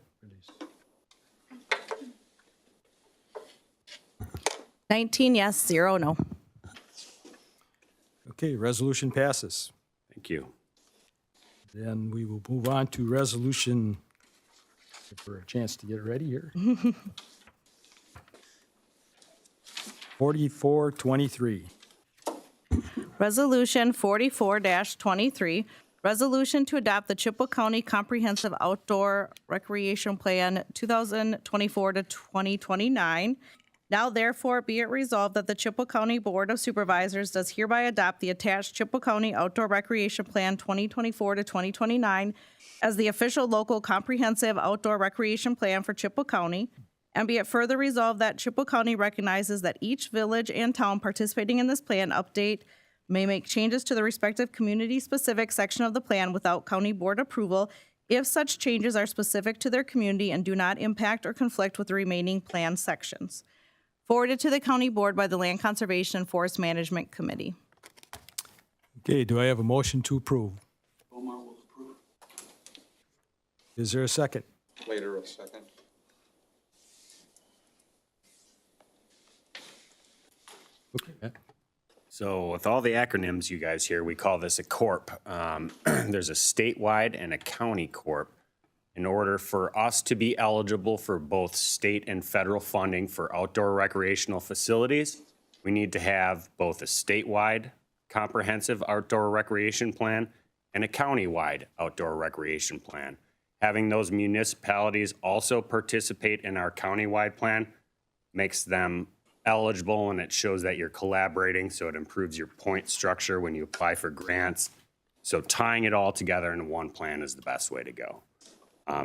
19 yes, 0 no. Okay, resolution passes. Thank you. Then we will move on to resolution, give her a chance to get ready here. 4423. Resolution 44-23, resolution to adopt the Chippewa County Comprehensive Outdoor Recreation Plan 2024 to 2029. Now therefore be it resolved that the Chippewa County Board of Supervisors does hereby adopt the attached Chippewa County Outdoor Recreation Plan 2024 to 2029 as the official local comprehensive outdoor recreation plan for Chippewa County. And be it further resolved that Chippewa County recognizes that each village and town participating in this plan update may make changes to the respective community-specific section of the plan without county board approval if such changes are specific to their community and do not impact or conflict with the remaining plan sections. Forwarded to the county board by the Land Conservation and Forest Management Committee. Okay, do I have a motion to approve? Omar will approve. Is there a second? Later, a second. Okay. So with all the acronyms you guys hear, we call this a corp. There's a statewide and a county corp. In order for us to be eligible for both state and federal funding for outdoor recreational facilities, we need to have both a statewide comprehensive outdoor recreation plan and a countywide outdoor recreation plan. Having those municipalities also participate in our countywide plan makes them eligible, and it shows that you're collaborating, so it improves your point structure when you apply for grants. So tying it all together in one plan is the best way to go.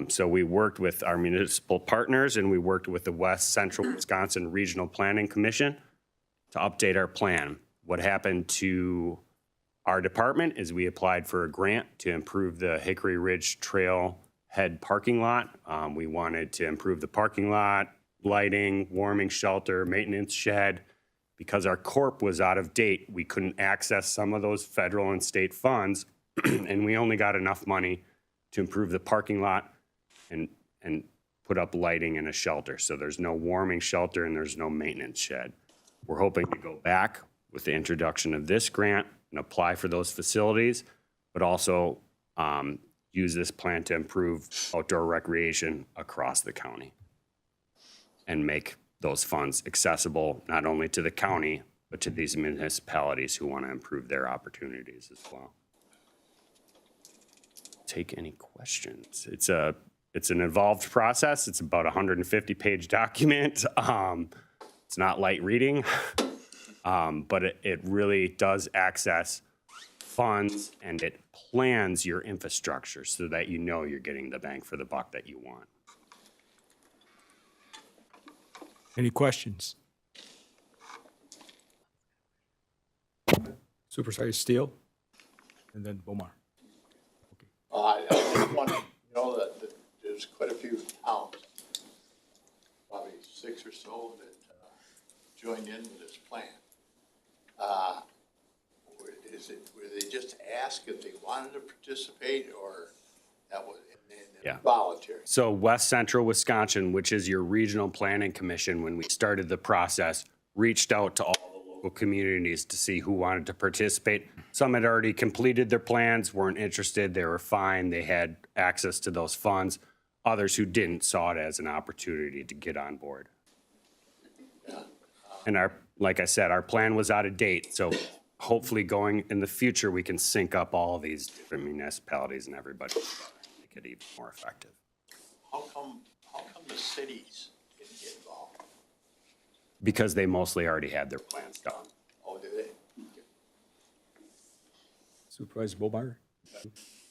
So we worked with our municipal partners, and we worked with the West Central Wisconsin Regional Planning Commission to update our plan. What happened to our department is we applied for a grant to improve the Hickory Ridge Trailhead parking lot. We wanted to improve the parking lot, lighting, warming shelter, maintenance shed. Because our corp was out of date, we couldn't access some of those federal and state funds, and we only got enough money to improve the parking lot and put up lighting and a shelter. So there's no warming shelter and there's no maintenance shed. We're hoping to go back with the introduction of this grant and apply for those facilities, but also use this plan to improve outdoor recreation across the county and make those funds accessible not only to the county, but to these municipalities who want to improve their opportunities as well. Take any questions. It's an involved process. It's about a 150-page document. It's not light reading, but it really does access funds and it plans your infrastructure so that you know you're getting the bang for the buck that you want. Any questions? Supervisor Steele, and then Bomar. I just want to know that there's quite a few towns, probably 6 or so, that joined in with this plan. Were they just asked if they wanted to participate, or that was voluntary? So West Central Wisconsin, which is your regional planning commission, when we started the process, reached out to all the local communities to see who wanted to participate. Some had already completed their plans, weren't interested, they were fine, they had access to those funds. Others who didn't saw it as an opportunity to get on board. And like I said, our plan was out of date, so hopefully going in the future, we can sync up all of these different municipalities and everybody, make it even more effective. How come the cities didn't get involved? Because they mostly already had their plans done. Oh, did they? Supervisor Bomar.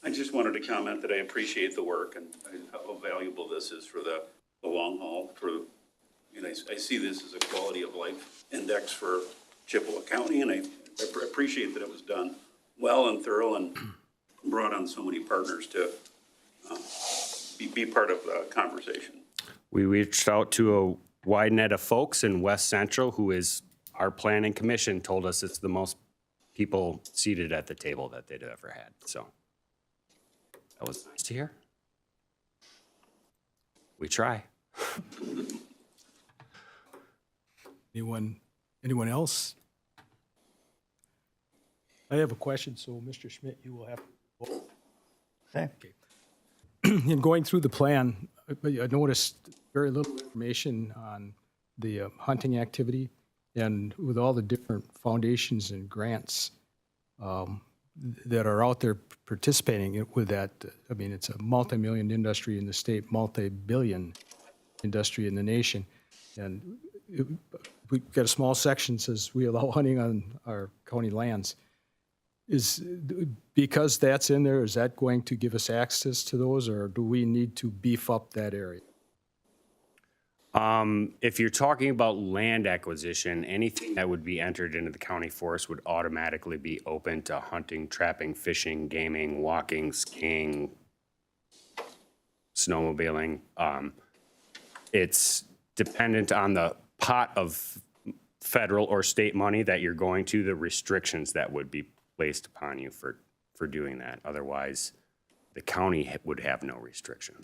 I just wanted to comment that I appreciate the work and how valuable this is for the long haul. I see this as a quality of life index for Chippewa County, and I appreciate that it was done well and thorough and brought on so many partners to be part of the conversation. We reached out to a wide net of folks in West Central, who is our planning commission, told us it's the most people seated at the table that they'd ever had. So that was nice to hear. We try. Anyone else? I have a question, so Mr. Schmidt, you will have to vote. Okay. In going through the plan, I noticed very little information on the hunting activity, and with all the different foundations and grants that are out there participating with that, I mean, it's a multi-million industry in the state, multi-billion industry in the nation, and we've got a small section that says we allow hunting on our county lands. Because that's in there, is that going to give us access to those, or do we need to beef up that area? If you're talking about land acquisition, anything that would be entered into the county forest would automatically be open to hunting, trapping, fishing, gaming, walking, skiing, snowmobiling. It's dependent on the pot of federal or state money that you're going to, the restrictions that would be placed upon you for doing that. Otherwise, the county would have no restriction.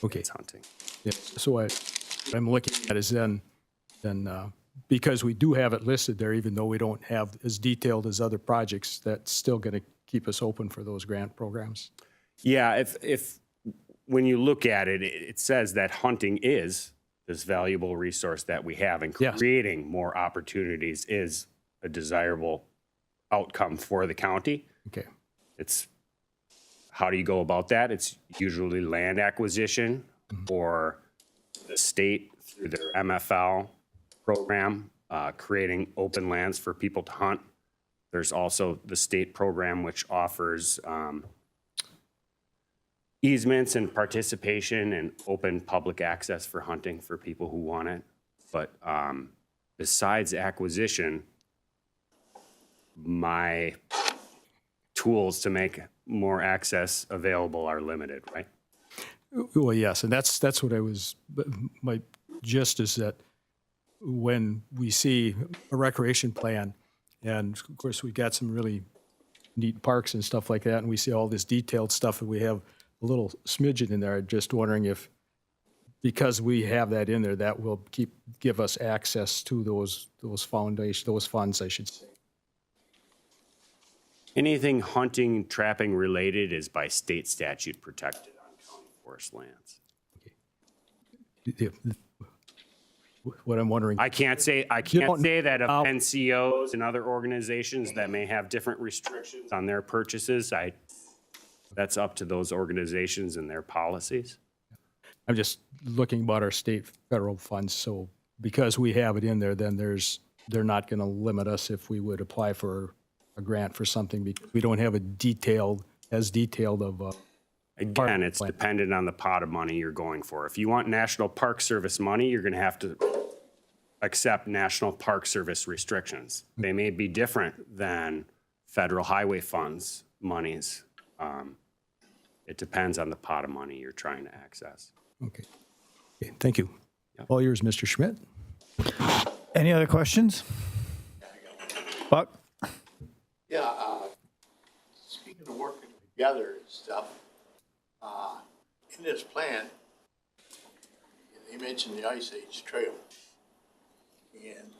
Okay. It's hunting. Yeah. So what I'm looking at is then because we do have it listed there, even though we don't have as detailed as other projects, that's still going to keep us open for those grant programs. Yeah, if when you look at it, it says that hunting is this valuable resource that we have, and creating more opportunities is a desirable outcome for the county. Okay. It's how do you go about that? It's usually land acquisition or the state through their MFL program, creating open lands for people to hunt. There's also the state program, which offers easements and participation and open public access for hunting for people who want it. But besides acquisition, my tools to make more access available are limited, right? Well, yes, and that's what I was, my gist is that when we see a recreation plan, and of course, we've got some really neat parks and stuff like that, and we see all this detailed stuff, and we have a little smidgen in there. I'm just wondering if, because we have that in there, that will give us access to those funds, I should say. Anything hunting, trapping related is by state statute protected on county forest lands. What I'm wondering. I can't say that of NCOs and other organizations that may have different restrictions on their purchases, that's up to those organizations and their policies. I'm just looking about our state federal funds, so because we have it in there, then they're not going to limit us if we would apply for a grant for something, because we don't have as detailed of a. Again, it's dependent on the pot of money you're going for. If you want National Park Service money, you're going to have to accept National Park Service restrictions. They may be different than federal highway funds monies. It depends on the pot of money you're trying to access. Okay, thank you. All yours, Mr. Schmidt. Any other questions? Buck? Yeah, speaking of working together and stuff, in this plan, you mentioned the Ice Age Trail. And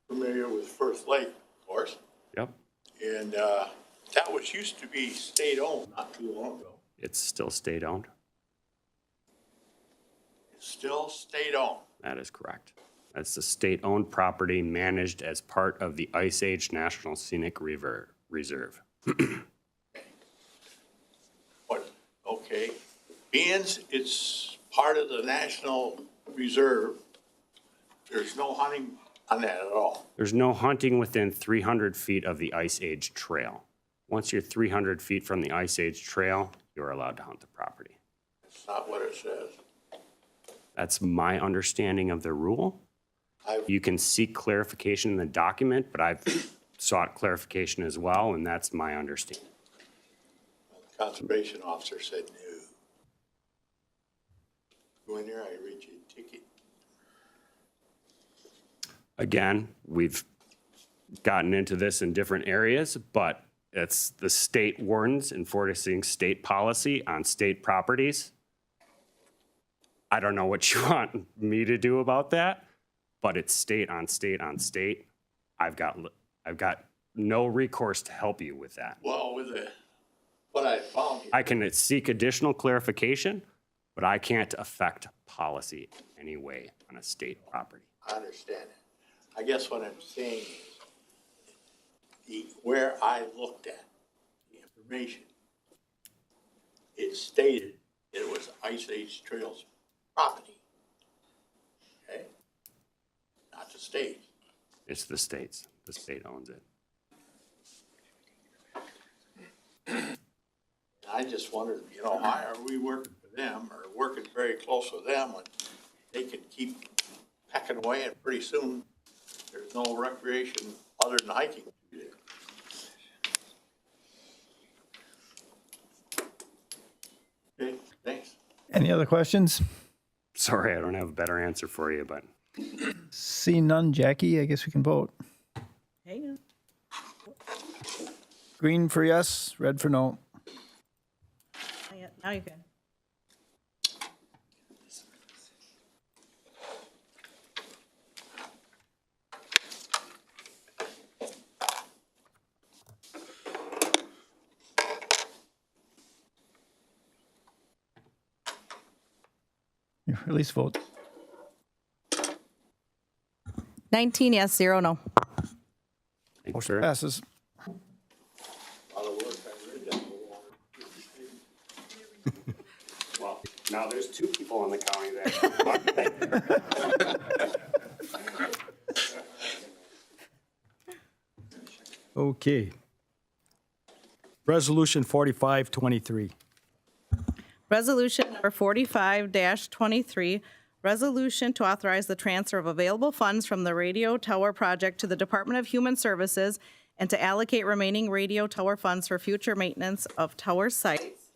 familiar with First Lake, of course. Yep. And that was used to be state-owned not too long ago. It's still state-owned. It's still state-owned. That is correct. That's a state-owned property managed as part of the Ice Age National Scenic Reserve. Okay, being it's part of the National Reserve, there's no hunting on that at all. There's no hunting within 300 feet of the Ice Age Trail. Once you're 300 feet from the Ice Age Trail, you're allowed to hunt the property. That's not what it says. That's my understanding of the rule. You can seek clarification in the document, but I've sought clarification as well, and that's my understanding. The conservation officer said no. Go in there, I read you a ticket. Again, we've gotten into this in different areas, but it's the state wardens enforcing state policy on state properties. I don't know what you want me to do about that, but it's state on state on state. I've got no recourse to help you with that. Well, with what I found here. I can seek additional clarification, but I can't affect policy in any way on a state property. I understand it. I guess what I'm saying is, where I looked at the information, it stated it was Ice Age Trails property. Okay? Not the state. It's the state's. The state owns it. I just wondered, why are we working for them or working very close with them when they can keep pecking away and pretty soon there's no recreation other than hiking to do there. Okay, thanks. Any other questions? Sorry, I don't have a better answer for you, but. See none, Jackie, I guess we can vote. Hang on. Green for yes, red for no. Now you can. Your release vote. 19 yes, 0 no. Motion passes. Well, now there's two people in the county that. Okay. Resolution 4523. Resolution number 45-23, resolution to authorize the transfer of available funds from the radio tower project to the Department of Human Services and to allocate remaining radio tower funds for future maintenance of tower sites.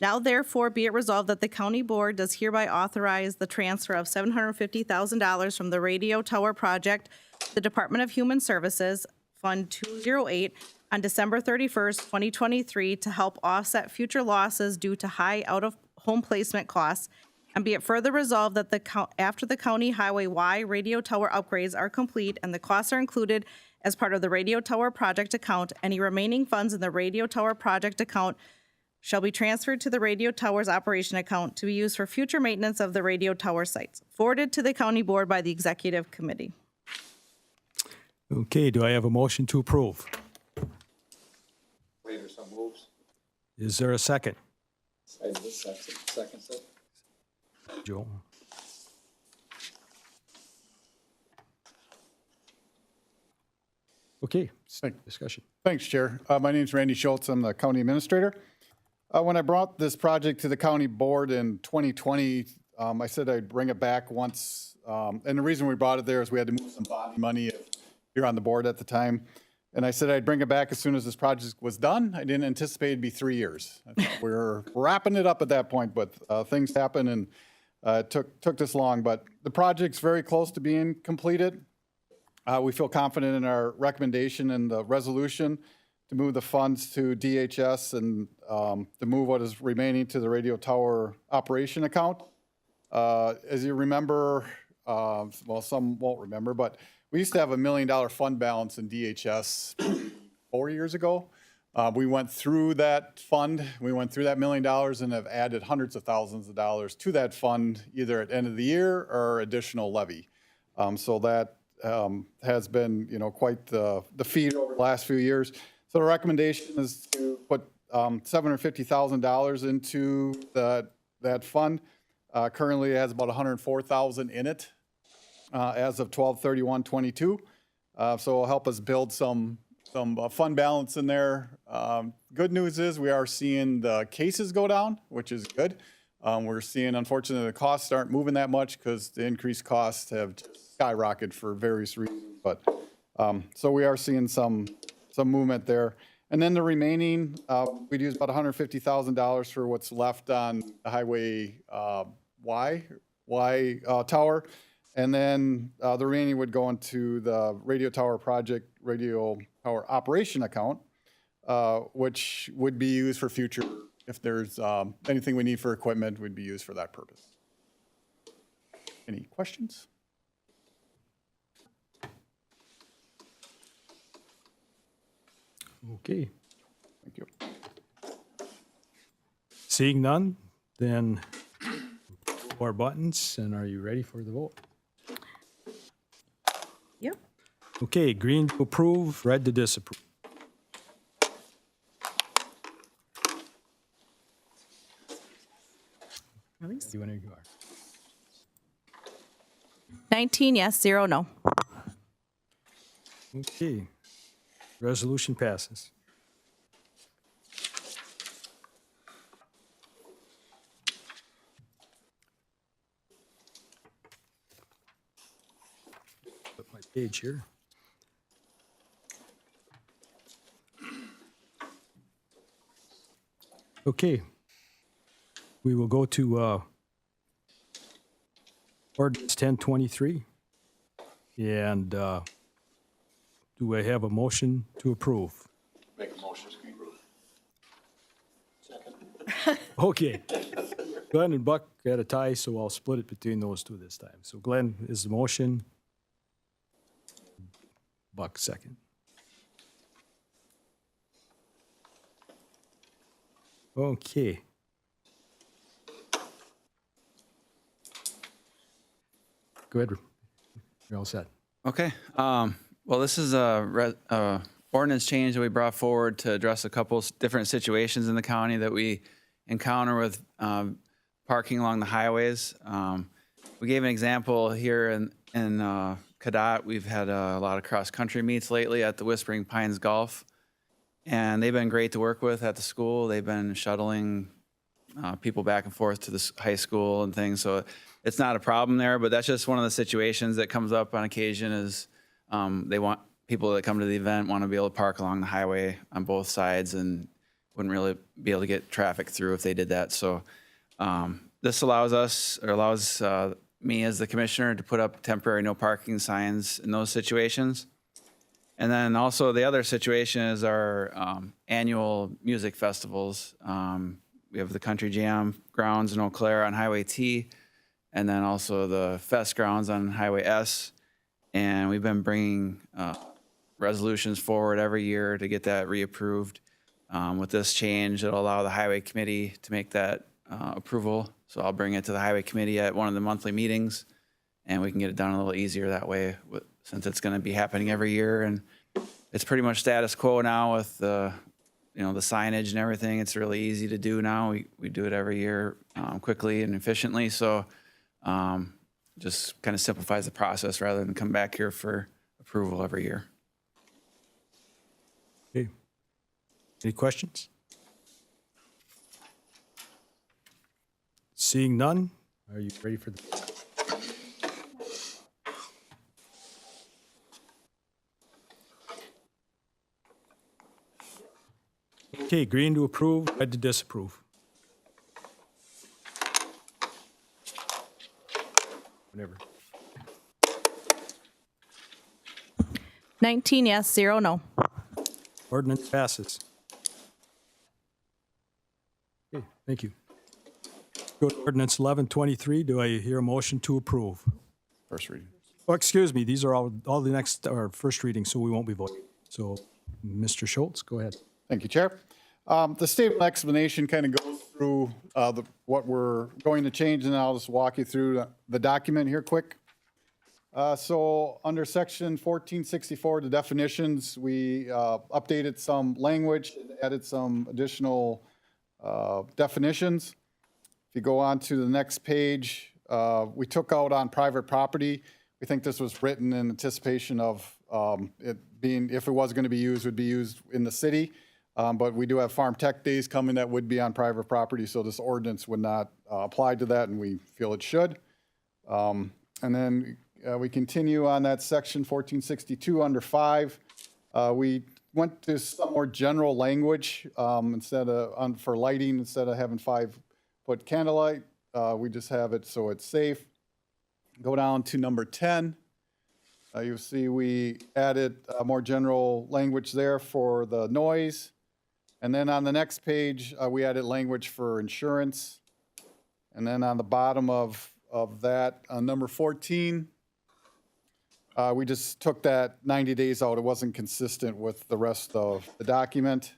Now therefore be it resolved that the county board does hereby authorize the transfer of $750,000 from the radio tower project to the Department of Human Services, Fund 208, on December 31st, 2023, to help offset future losses due to high out-of-home placement costs. And be it further resolved that after the County Highway Y radio tower upgrades are complete and the costs are included as part of the radio tower project account, any remaining funds in the radio tower project account shall be transferred to the radio towers operation account to be used for future maintenance of the radio tower sites, forwarded to the county board by the executive committee. Okay, do I have a motion to approve? Later, some moves. Is there a second? Second. Joe? Okay, discussion. Thanks, Chair. My name's Randy Schultz. I'm the county administrator. When I brought this project to the county board in 2020, I said I'd bring it back once. And the reason we brought it there is we had to move some bonding money here on the board at the time. And I said I'd bring it back as soon as this project was done. I didn't anticipate it'd be 3 years. I thought we were wrapping it up at that point, but things happen and it took this long. But the project's very close to being completed. We feel confident in our recommendation and the resolution to move the funds to DHS and to move what is remaining to the radio tower operation account. As you remember, well, some won't remember, but we used to have $1 million fund balance in DHS 4 years ago. We went through that fund. We went through that $1 million and have added hundreds of thousands of dollars to that fund, either at end of the year or additional levy. So that has been, quite the feat over the last few years. So the recommendation is to put $750,000 into that fund. Currently it has about $104,000 in it as of 12/31/22. So it'll help us build some fund balance in there. Good news is we are seeing the cases go down, which is good. We're seeing, unfortunately, the costs aren't moving that much because the increased costs have skyrocketed for various reasons. But so we are seeing some movement there. And then the remaining, we'd use about $150,000 for what's left on the Highway Y tower. And then the remaining would go into the radio tower project, radio tower operation account, which would be used for future, if there's anything we need for equipment, would be used for that purpose. Any questions? Okay. Thank you. Seeing none, then our buttons, and are you ready for the vote? Yep. Okay, green to approve, red to disapprove. You want to go? 19 yes, 0 no. Okay, resolution passes. Put my page here. Okay, we will go to ordinance 1023. And do I have a motion to approve? Make a motion to approve. Second. Okay. Glenn and Buck had a tie, so I'll split it between those two this time. So Glenn is the motion. Buck second. Okay. Go ahead. You're all set. Okay. Well, this is a ordinance change that we brought forward to address a couple different situations in the county that we encounter with parking along the highways. We gave an example here in Cadott. We've had a lot of cross-country meets lately at the Whispering Pines Golf, and they've been great to work with at the school. They've been shuttling people back and forth to the high school and things, so it's not a problem there, but that's just one of the situations that comes up on occasion is they want people that come to the event want to be able to park along the highway on both sides, and wouldn't really be able to get traffic through if they did that. So this allows me as the commissioner to put up temporary no parking signs in those situations. And then also the other situation is our annual music festivals. We have the Country Jam grounds in Eau Claire on Highway T, and then also the Fest grounds on Highway S. And we've been bringing resolutions forward every year to get that reapproved. With this change, it'll allow the Highway Committee to make that approval. So I'll bring it to the Highway Committee at one of the monthly meetings, and we can get it done a little easier that way since it's going to be happening every year. And it's pretty much status quo now with the signage and everything. It's really easy to do now. We do it every year quickly and efficiently. So just kind of simplifies the process rather than come back here for approval every year. Okay. Any questions? Seeing none, are you ready for the? Okay, green to approve, red to disapprove. Whenever. 19 yes, 0 no. Ordinance passes. Okay, thank you. Go to ordinance 1123. Do I hear a motion to approve? First reading. Oh, excuse me, these are all the next, or first reading, so we won't be voting. So, Mr. Schultz, go ahead. Thank you, Chair. The statement explanation kind of goes through what we're going to change, and I'll just walk you through the document here quick. So under section 1464, the definitions, we updated some language, added some additional definitions. If you go on to the next page, we took out on private property. We think this was written in anticipation of it being, if it was going to be used, would be used in the city. But we do have farm tech days coming that would be on private property, so this ordinance would not apply to that, and we feel it should. And then we continue on that section 1462 under 5. We went to some more general language instead of for lighting, instead of having 5-foot candlelight. We just have it so it's safe. Go down to number 10. You'll see we added more general language there for the noise. And then on the next page, we added language for insurance. And then on the bottom of that, number 14, we just took that 90 days out. It wasn't consistent with the rest of the document.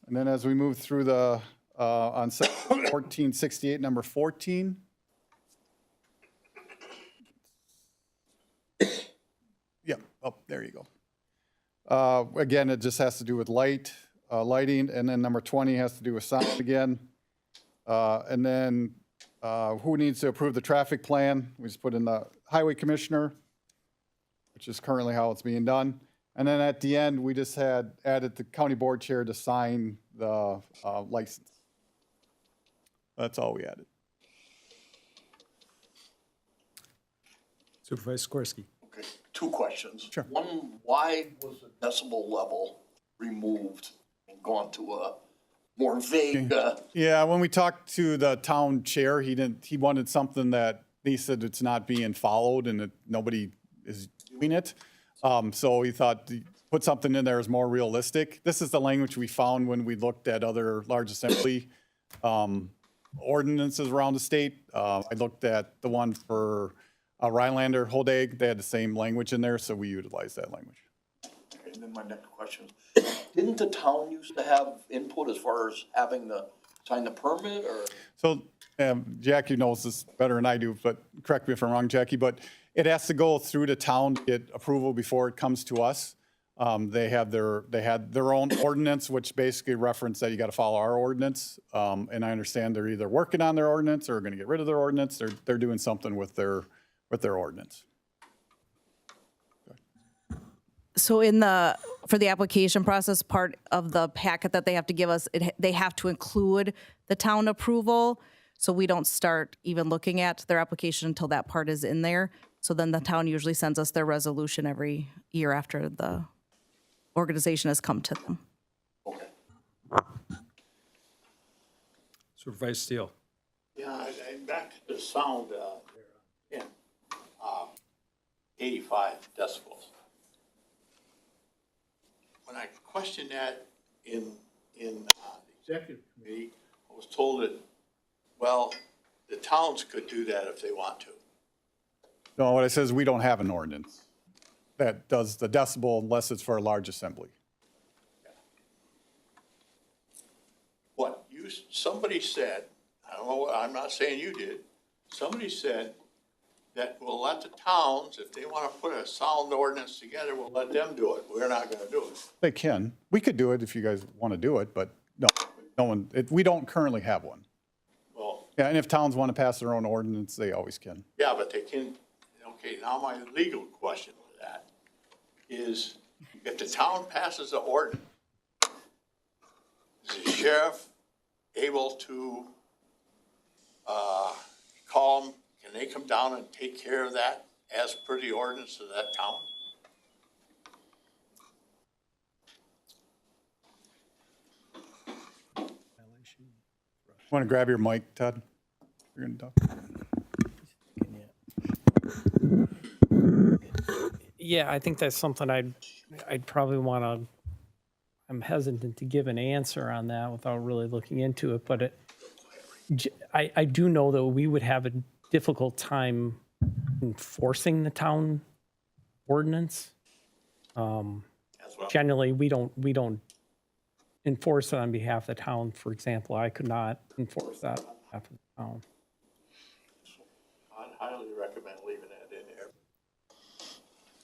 And then as we move through the, on section 1468, number 14. Yeah, oh, there you go. Again, it just has to do with lighting. And then number 20 has to do with sound again. And then who needs to approve the traffic plan? We just put in the highway commissioner, which is currently how it's being done. And then at the end, we just had added the county board chair to sign the license. That's all we added. Supervisor Skorsky. Okay, 2 questions. Sure. One, why was the decibel level removed and gone to a more vague? Yeah, when we talked to the town chair, he wanted something that he said it's not being followed and that nobody is doing it. So he thought to put something in there is more realistic. This is the language we found when we looked at other large assembly ordinances around the state. I looked at the one for Rhinelander, Hodag. They had the same language in there, so we utilized that language. Okay, and then my next question. Didn't the town used to have input as far as having to sign the permit, or? So Jackie knows this better than I do, but correct me if I'm wrong, Jackie, but it has to go through the town to get approval before it comes to us. They had their own ordinance, which basically referenced that you got to follow our ordinance. And I understand they're either working on their ordinance or going to get rid of their ordinance. They're doing something with their ordinance. So for the application process, part of the packet that they have to give us, they have to include the town approval. So we don't start even looking at their application until that part is in there. So then the town usually sends us their resolution every year after the organization has come to them. Okay. Supervisor Steele. Yeah, and back to the sound, in, 85 decibels. When I questioned that in the executive committee, I was told that, well, the towns could do that if they want to. No, what I said is we don't have an ordinance that does the decibel unless it's for a large assembly. What somebody said, I don't know, I'm not saying you did, somebody said that we'll let the towns, if they want to put a sound ordinance together, we'll let them do it. We're not going to do it. They can. We could do it if you guys want to do it, but no one, we don't currently have one. Well, Yeah, and if towns want to pass their own ordinance, they always can. yeah, but they can, okay, now my legal question with that is, if the town passes an ordinance, is the sheriff able to call them? Can they come down and take care of that as per the ordinance of that town? Want to grab your mic, Todd? You're going to talk. Yeah, I think that's something I'd probably want to, I'm hesitant to give an answer on that without really looking into it, but I do know that we would have a difficult time enforcing the town ordinance. Generally, we don't enforce it on behalf of the town. For example, I could not enforce that on behalf of the town. I'd highly recommend leaving that in there.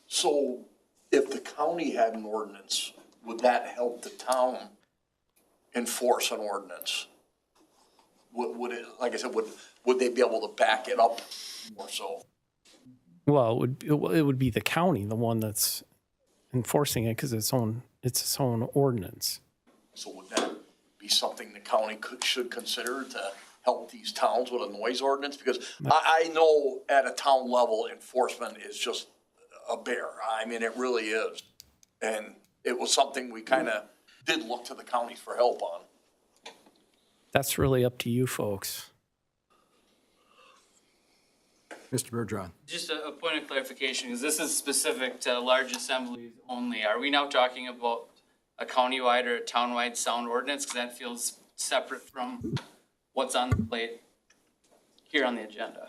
So if the county had an ordinance, would that help the town enforce an ordinance? Would it, like I said, would they be able to back it up more so? Well, it would be the county, the one that's enforcing it because it's its own ordinance. So would that be something the county should consider to help these towns with a noise ordinance? Because I know at a town level, enforcement is just a bear. I mean, it really is. And it was something we kind of did look to the counties for help on. That's really up to you folks. Mr. Bergeron. Just a point of clarification, because this is specific to large assemblies only. Are we now talking about a countywide or a townwide sound ordinance? Because that feels separate from what's on the plate here on the agenda.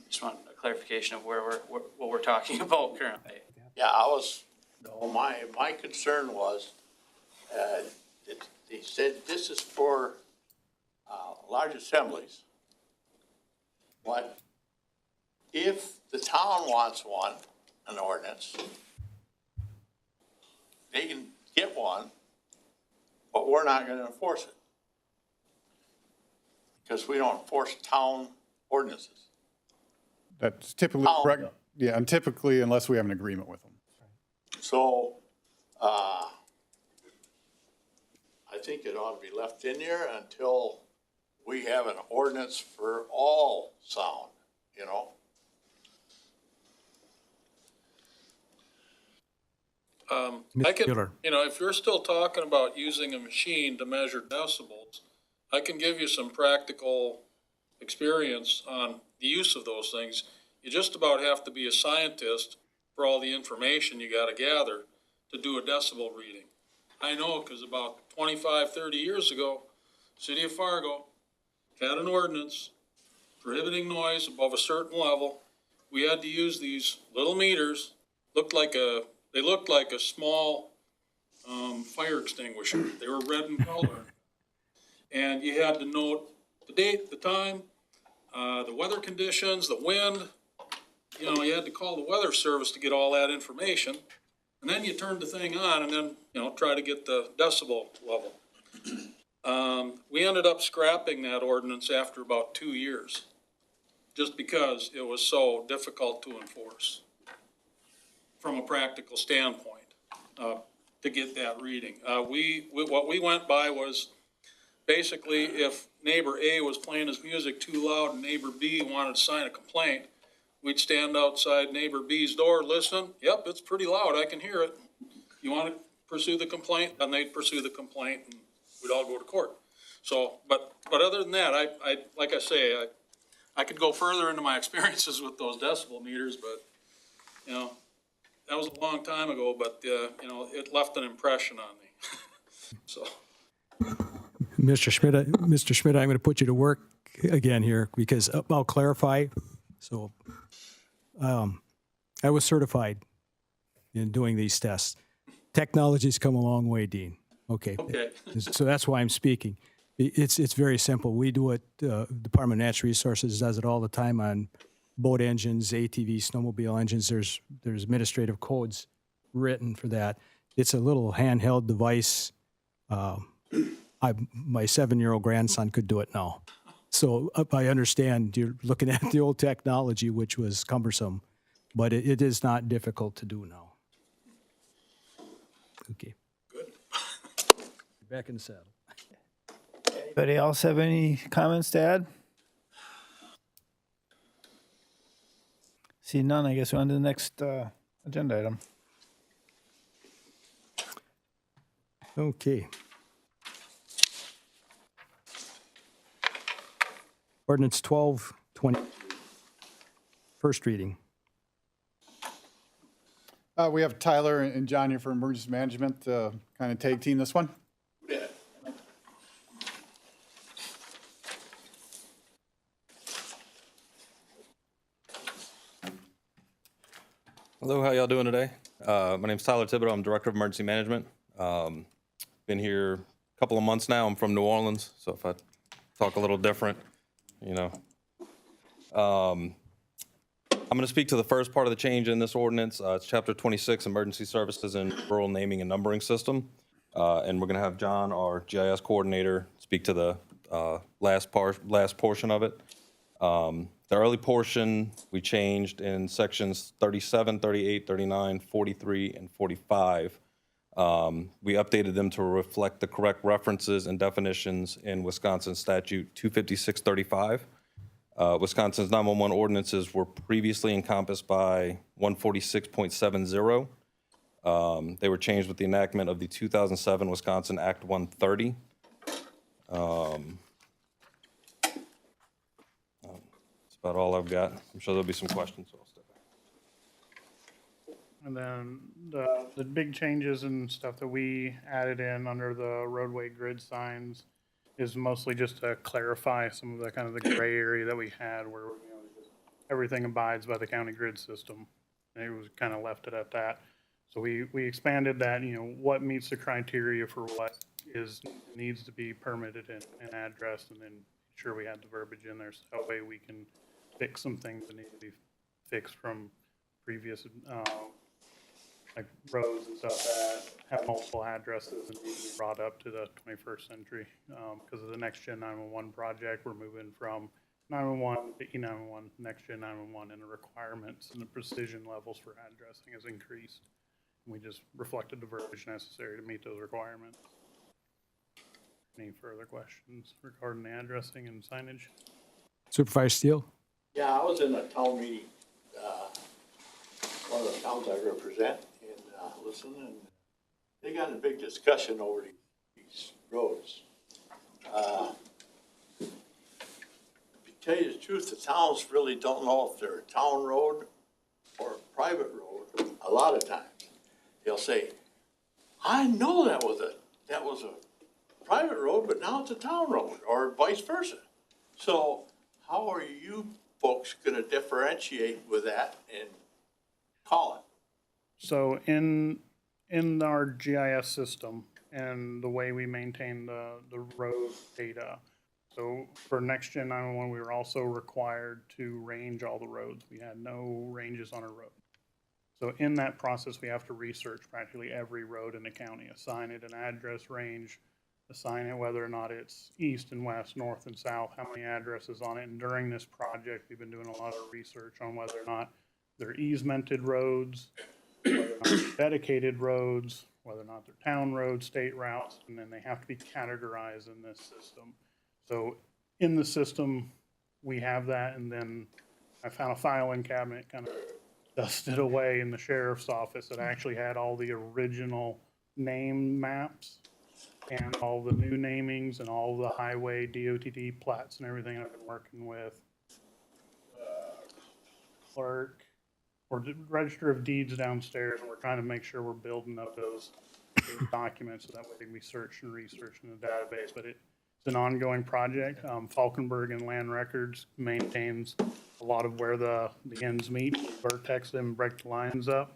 Just want a clarification of what we're talking about currently. Yeah, my concern was, they said this is for large assemblies. But if the town wants an ordinance, they can get one, but we're not gonna enforce it. Because we don't enforce town ordinances. That's typically, yeah, and typically unless we have an agreement with them. So, I think it ought to be left in there until we have an ordinance for all sound, you know? I can, if you're still talking about using a machine to measure decibels, I can give you some practical experience on the use of those things. You just about have to be a scientist for all the information you gotta gather to do a decibel reading. I know, because about 25, 30 years ago, City of Fargo had an ordinance prohibiting noise above a certain level. We had to use these little meters, they looked like a small fire extinguisher. They were red in color. And you had to note the date, the time, the weather conditions, the wind. You know, you had to call the weather service to get all that information. And then you turned the thing on and then, try to get the decibel level. We ended up scrapping that ordinance after about 2 years, just because it was so difficult to enforce from a practical standpoint, to get that reading. What we went by was basically if neighbor A was playing his music too loud and neighbor B wanted to sign a complaint, we'd stand outside neighbor B's door, listen, yep, it's pretty loud, I can hear it. You want to pursue the complaint? Then they'd pursue the complaint and we'd all go to court. So, but other than that, I, like I say, I could go further into my experiences with those decibel meters, but, you know, that was a long time ago, but, you know, it left an impression on me. So, Mr. Schmidt, I'm going to put you to work again here because I'll clarify. So I was certified in doing these tests. Technology's come a long way, Dean. Okay. So that's why I'm speaking. It's very simple. We do it, Department of Natural Resources does it all the time on boat engines, ATV, snowmobile engines. There's administrative codes written for that. It's a little handheld device. My 7-year-old grandson could do it now. So I understand you're looking at the old technology, which was cumbersome, but it is not difficult to do now. Okay. Good. Back in the saddle. Anybody else have any comments to add? See none, I guess we're on to the next agenda item. Okay. Ordinance 1220, first reading. We have Tyler and John here for emergency management to kind of tag team this one. Hello, how y'all doing today? My name's Tyler Thibodeau. I'm Director of Emergency Management. Been here a couple of months now. I'm from New Orleans, so if I talk a little different, you know. I'm going to speak to the first part of the change in this ordinance. It's Chapter 26, Emergency Services and Rural Naming and Numbering System. And we're going to have John, our GIS coordinator, speak to the last portion of it. The early portion we changed in sections 37, 38, 39, 43, and 45. We updated them to reflect the correct references and definitions in Wisconsin Statute 25635. Wisconsin's 911 ordinances were previously encompassed by 146.70. They were changed with the enactment of the 2007 Wisconsin Act 130. That's about all I've got. I'm sure there'll be some questions, so I'll step back. And then the big changes and stuff that we added in under the roadway grid signs is mostly just to clarify some of the kind of the gray area that we had where, you know, just everything abides by the county grid system. And it was kind of left it at that. So we expanded that, you know, what meets the criteria for what needs to be permitted and addressed, and then sure we had the verbiage in there so that way we can fix some things that need to be fixed from previous like roads and stuff that have multiple addresses and need to be brought up to the 21st century. Because of the Next Gen 911 project, we're moving from 911 to E911, Next Gen 911, and the requirements and the precision levels for addressing has increased. And we just reflected the verbiage necessary to meet those requirements. Any further questions regarding the addressing and signage? Supervisor Steele? Yeah, I was in a town meeting, one of the towns I represent, and listen, and they got in a big discussion over these roads. To tell you the truth, the towns really don't know if they're a town road or a private road. A lot of times, they'll say, "I know that was a private road, but now it's a town road," or vice versa. So how are you folks going to differentiate with that and call it? So in our GIS system and the way we maintain the road data, so for Next Gen 911, we were also required to range all the roads. We had no ranges on a road. So in that process, we have to research practically every road in the county, assign it an address range, assign it whether or not it's east and west, north and south, how many addresses on it. And during this project, we've been doing a lot of research on whether or not they're easemented roads, whether or not they're dedicated roads, whether or not they're town roads, state routes, and then they have to be categorized in this system. So in the system, we have that, and then I found a filing cabinet kind of dusted away in the sheriff's office that actually had all the original name maps and all the new namings and all the highway DOTD plats and everything. I've been working with clerk or the Register of Deeds downstairs, and we're trying to make sure we're building up those documents so that way they can be searched and researched in the database. But it's an ongoing project. Falkenberg and Land Records maintains a lot of where the ends meet, vertex them, break the lines up.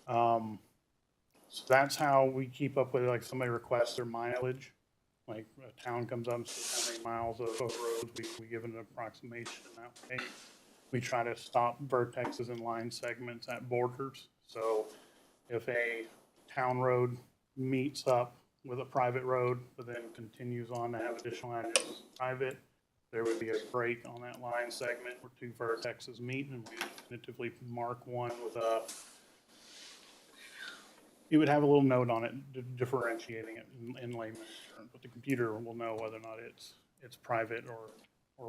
So that's how we keep up with, like, somebody requests their mileage. Like a town comes up and says how many miles of roads, we give an approximation that way. We try to stop vertexes and line segments at borders. So if a town road meets up with a private road, but then continues on to have additional access to private, there would be a break on that line segment where two vertexes meet, and we definitively mark one with a, you would have a little note on it differentiating it in layman's terms, but the computer will know whether or not it's private or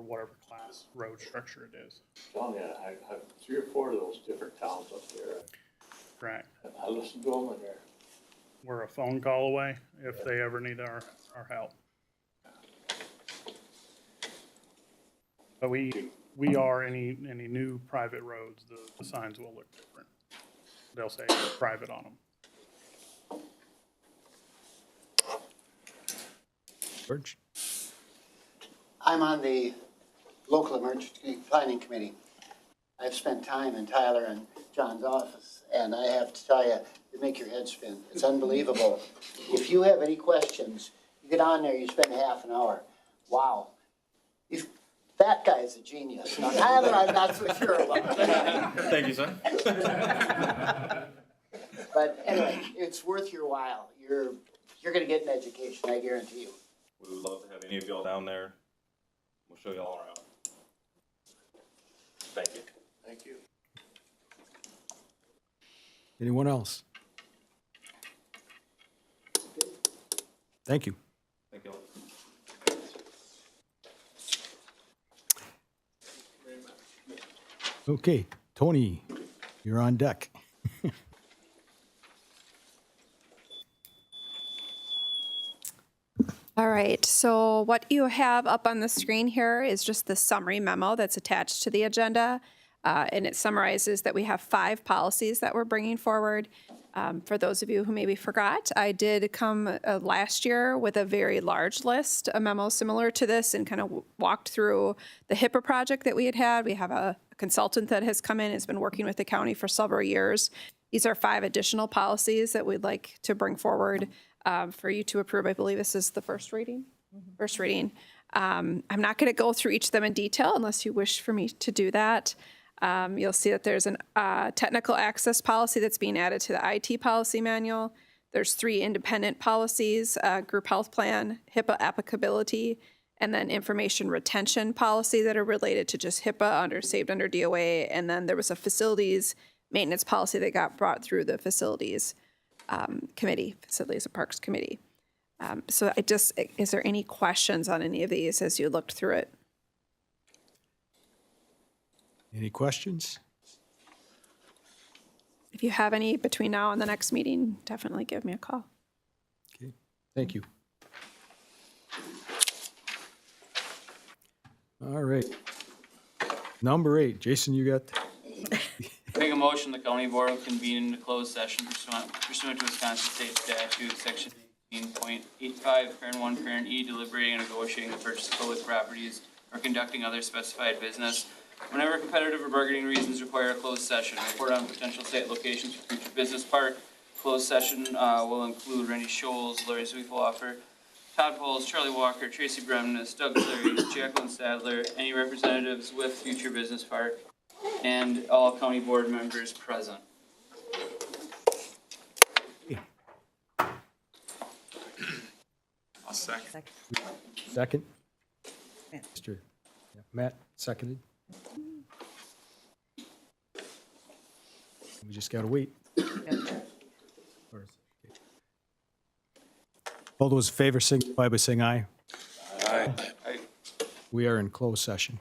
whatever class road structure it is. Telling you, I have 3 or 4 of those different towns up there. Correct. I listen to them and We're a phone call away if they ever need our help. But we are any new private roads, the signs will look different. They'll say private on them. George? I'm on the local emergency planning committee. I've spent time in Tyler and John's office, and I have to tell you, you make your head spin. It's unbelievable. If you have any questions, you get on there, you spend half an hour. Wow. That guy's a genius. Now, Tyler, I'm not so sure about. Thank you, sir. But anyway, it's worth your while. You're going to get an education, I guarantee you. We would love to have any of y'all down there. We'll show y'all around. Thank you. thank you. Anyone else? Thank you. Thank you. Okay, Tony, you're on deck. All right, so what you have up on the screen here is just the summary memo that's attached to the agenda. And it summarizes that we have 5 policies that we're bringing forward. For those of you who maybe forgot, I did come last year with a very large list, a memo similar to this, and kind of walked through the HIPAA project that we had. We have a consultant that has come in, has been working with the county for several years. These are 5 additional policies that we'd like to bring forward for you to approve. I believe this is the first reading. First reading. I'm not going to go through each of them in detail unless you wish for me to do that. You'll see that there's a technical access policy that's being added to the IT policy manual. There's 3 independent policies, group health plan, HIPAA applicability, and then information retention policy that are related to just HIPAA saved under DOA. And then there was a facilities maintenance policy that got brought through the facilities committee, Facilities and Parks Committee. So is there any questions on any of these as you looked through it? Any questions? If you have any between now and the next meeting, definitely give me a call. Okay, thank you. All right. Number 8, Jason, you got? Make a motion, the county board will convene in a closed session pursuant to Wisconsin State Statute, section 18.85, parent 1, parent E, deliberating and negotiating the purchase of public properties or conducting other specified business. Whenever competitive or bargaining reasons require a closed session, report on potential site locations for future business park. Closed session will include Randy Scholes, Larry Zwiefelhofer, Todd Poles, Charlie Walker, Tracy Bremnes, Doug Clary, Jacqueline Sadler, any representatives with future business park, and all county board members present. I'll second. Second? Mr. Matt, seconded. We just gotta wait. All those in favor signify by saying aye. Aye. We are in closed session.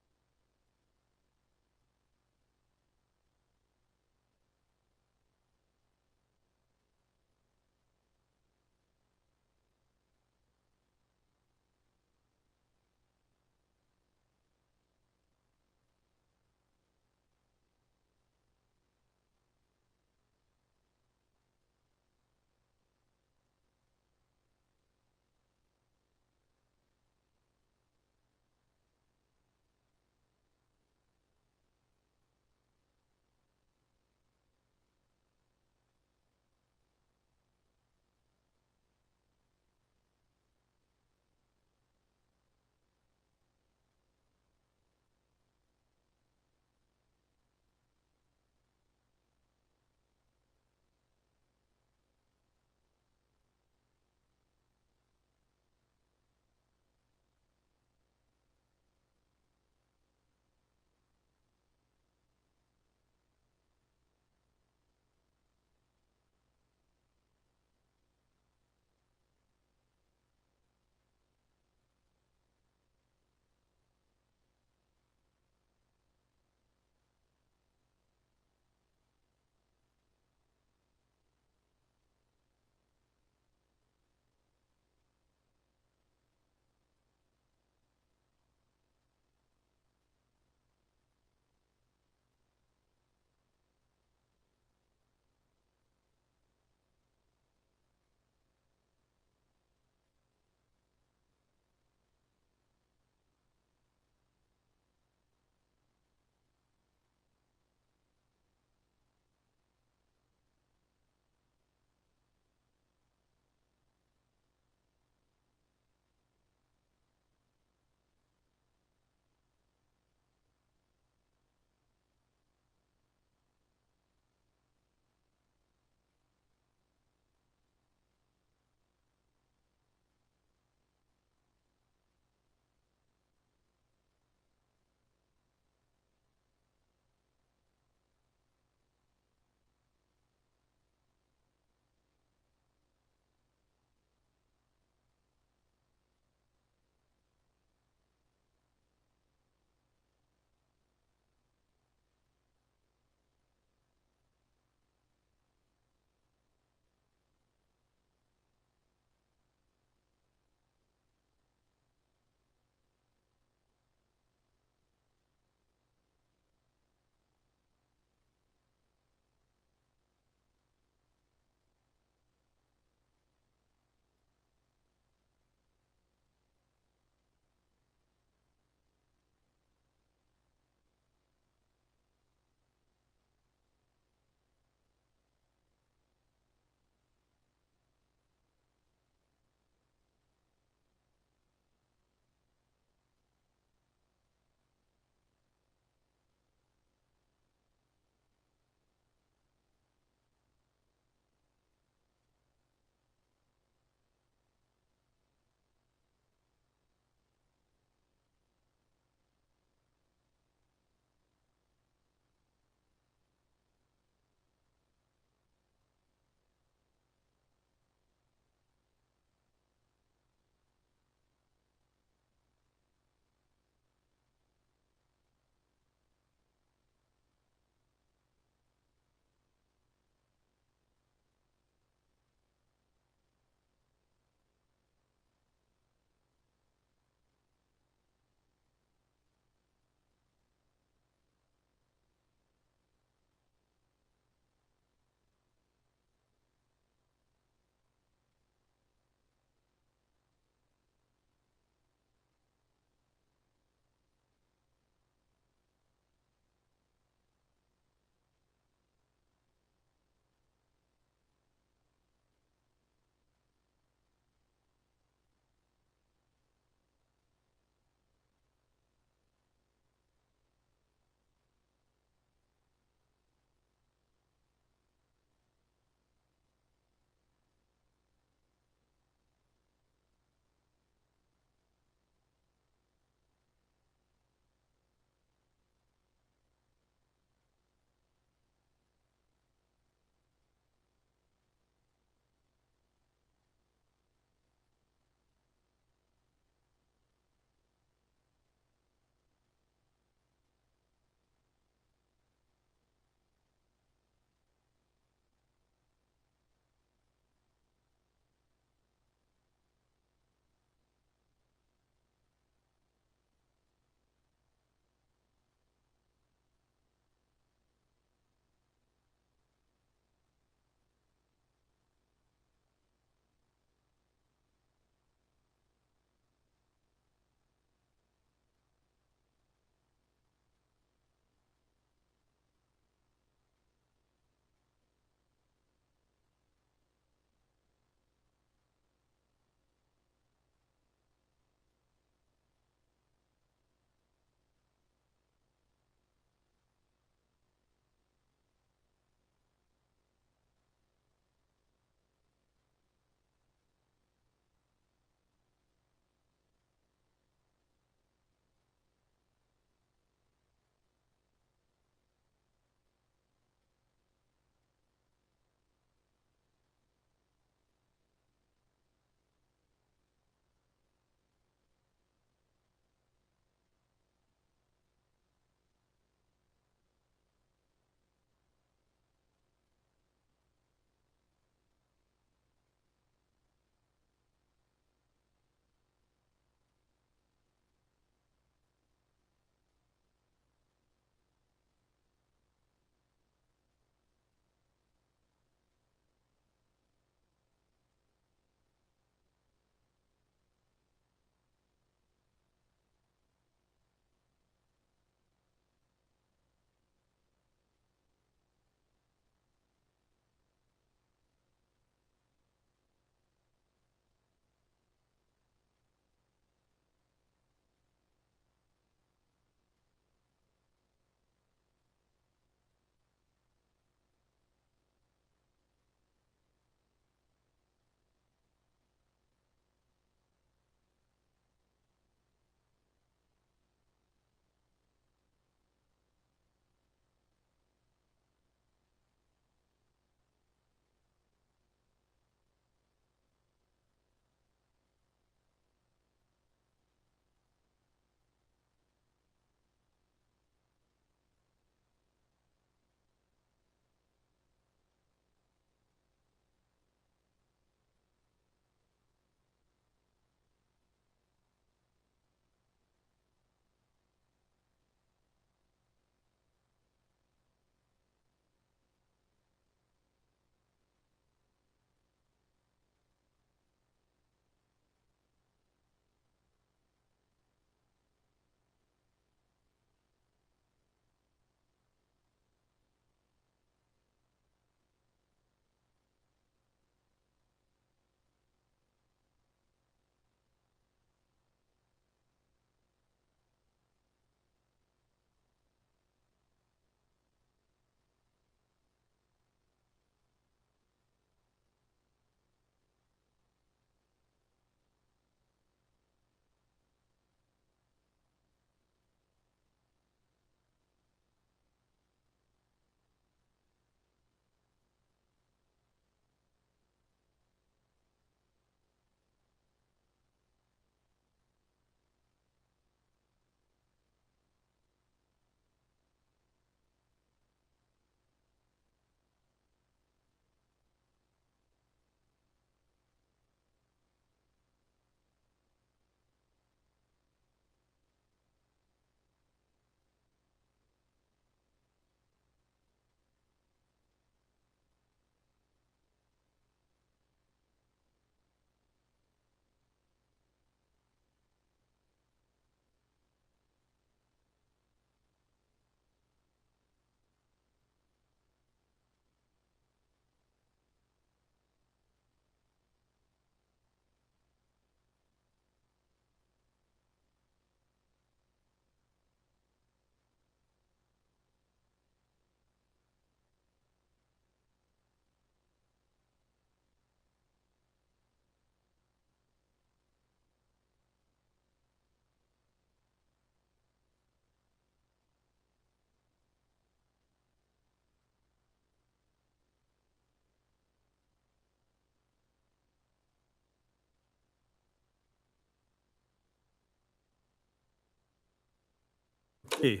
Okay,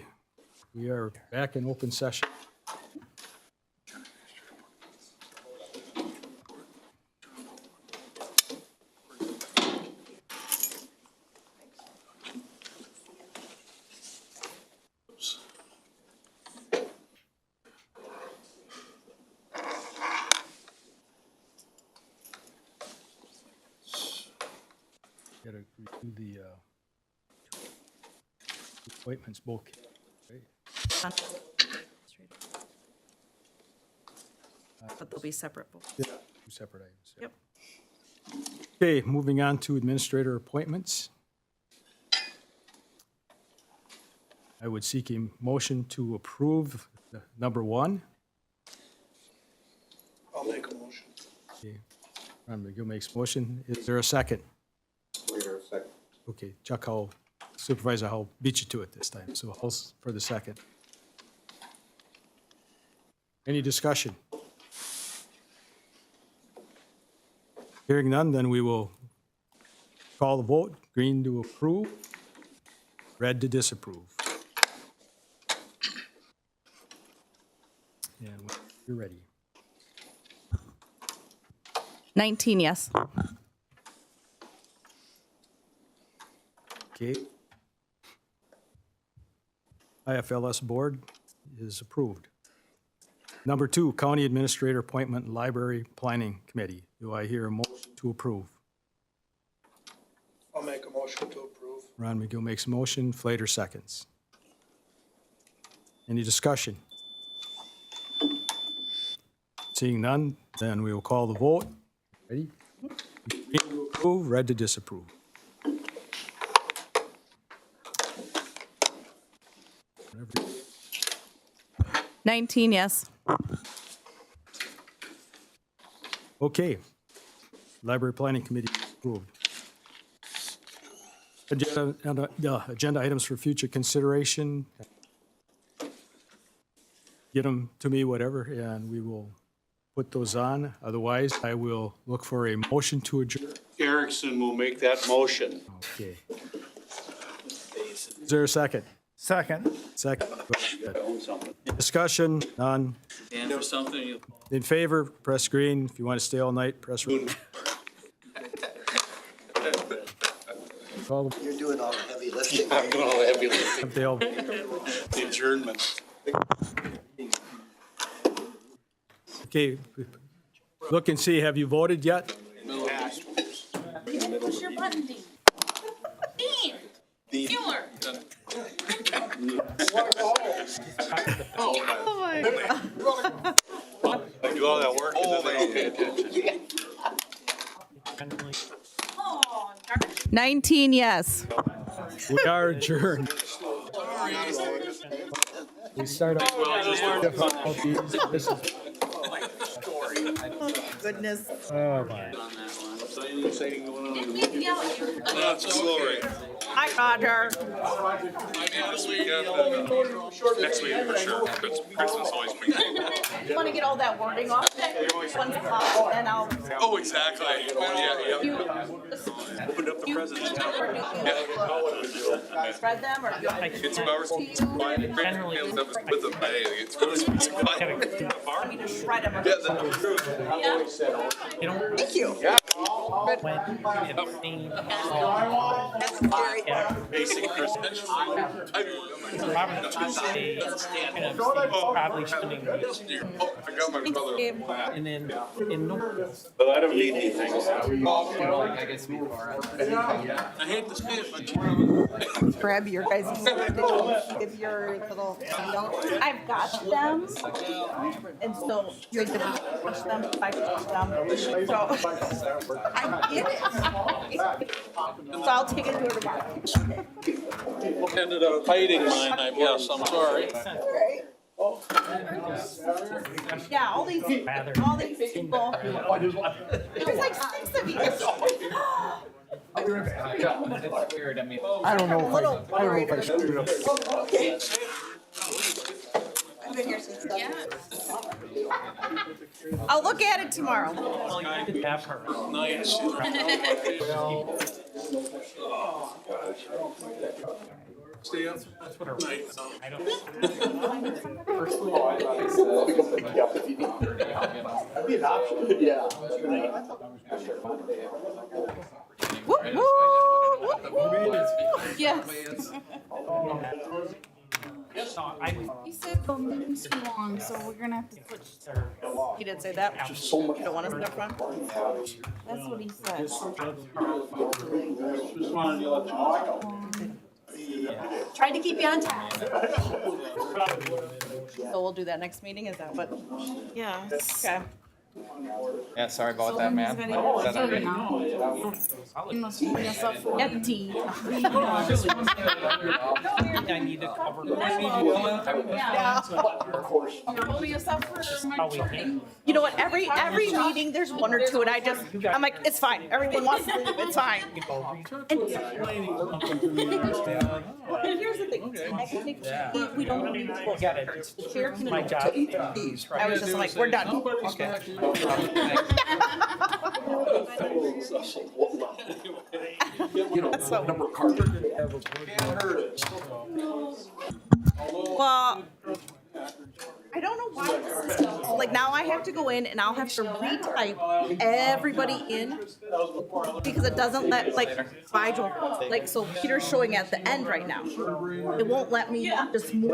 we are back in open session. Got to review the appointments both. Right? But they'll be separate. Yeah, two separate items. Yep. Okay, moving on to administrator appointments. I would seek a motion to approve number 1. I'll make a motion. Okay, Ron McGill makes motion. Is there a second? Later, second. Okay, Chuck, Supervisor, I'll beat you to it this time, so I'll for the second. Any discussion? Hearing none, then we will call the vote. Green to approve, red to disapprove. And when you're ready. 19 yes. Okay. IFLS Board is approved. Number 2, County Administrator Appointment Library Planning Committee. Do I hear a motion to approve? I'll make a motion to approve. Ron McGill makes a motion, Flater seconds. Any discussion? Seeing none, then we will call the vote. Ready? Green to approve, red to disapprove. Whatever. 19 yes. Okay. Library Planning Committee is approved. Agenda items for future consideration. Get them to me, whatever, and we will put those on. Otherwise, I will look for a motion to adjourn. Erickson will make that motion. Okay. Is there a second? Second. Second. Discussion, none. Dan, for something you. In favor, press green. If you want to stay all night, press red. Call the- You're doing all the heavy lifting. I'm doing all the heavy lifting. They'll- The adjournment. Okay, look and see, have you voted yet? Push your button, Dean. Dean! Mueller! Oh my God. I do all that work and then they don't pay attention. Oh, darn. 19 yes. We are adjourned. We start off difficulties. This is- Goodness. Oh, my. Didn't we yell at you? That's a story. Hi, Roger. This weekend, next week for sure, because Christmas always brings. You want to get all that wording off then? Once off, and I'll. Oh, exactly. Yeah, You, Opened up the presents. spread them, or you want me to It's send ours. it to you? Generally, with them, hey, it's Christmas. Want me to shred them? Or Yeah, that's true. yeah. Thank you. Basic Christmas. Probably spending. I got my brother. And then in But I don't need anything. I guess before. I hate to say it, but Grab your guys' if your little. I've got them, and so you have to push them. I push them. So I get it. So I'll take it to her tomorrow. Ended up hiding mine, I guess, I'm sorry. Yeah, all these people. There's like 6 of you. It's weird, I mean. I don't know if I should do it. I've been here since I'll look at it tomorrow. Nice. Stay up. That's what night. Be an option. Yeah. Yes. You said the meeting's too long, so we're gonna have to switch. He did say that. Just so much. You don't want us in the front? That's what he said. Tried to keep you on time. So we'll do that next meeting, is that what? Yeah. Okay. Yeah, sorry about that, man. You must bring us up for Empty. I need to cover. bring us up for. You know what, every meeting, there's one or two, and I'm like, it's fine, everyone wants to leave, it's fine. And here's the thing, we don't need to vote. Get it. The chair can. My job. I was just like, we're done. Okay. That's so. Well, I don't know why the system, like now I have to go in and I'll have to retype everybody in because it doesn't let, like, Vigil, like, so Peter's showing at the end right now. It won't let me just move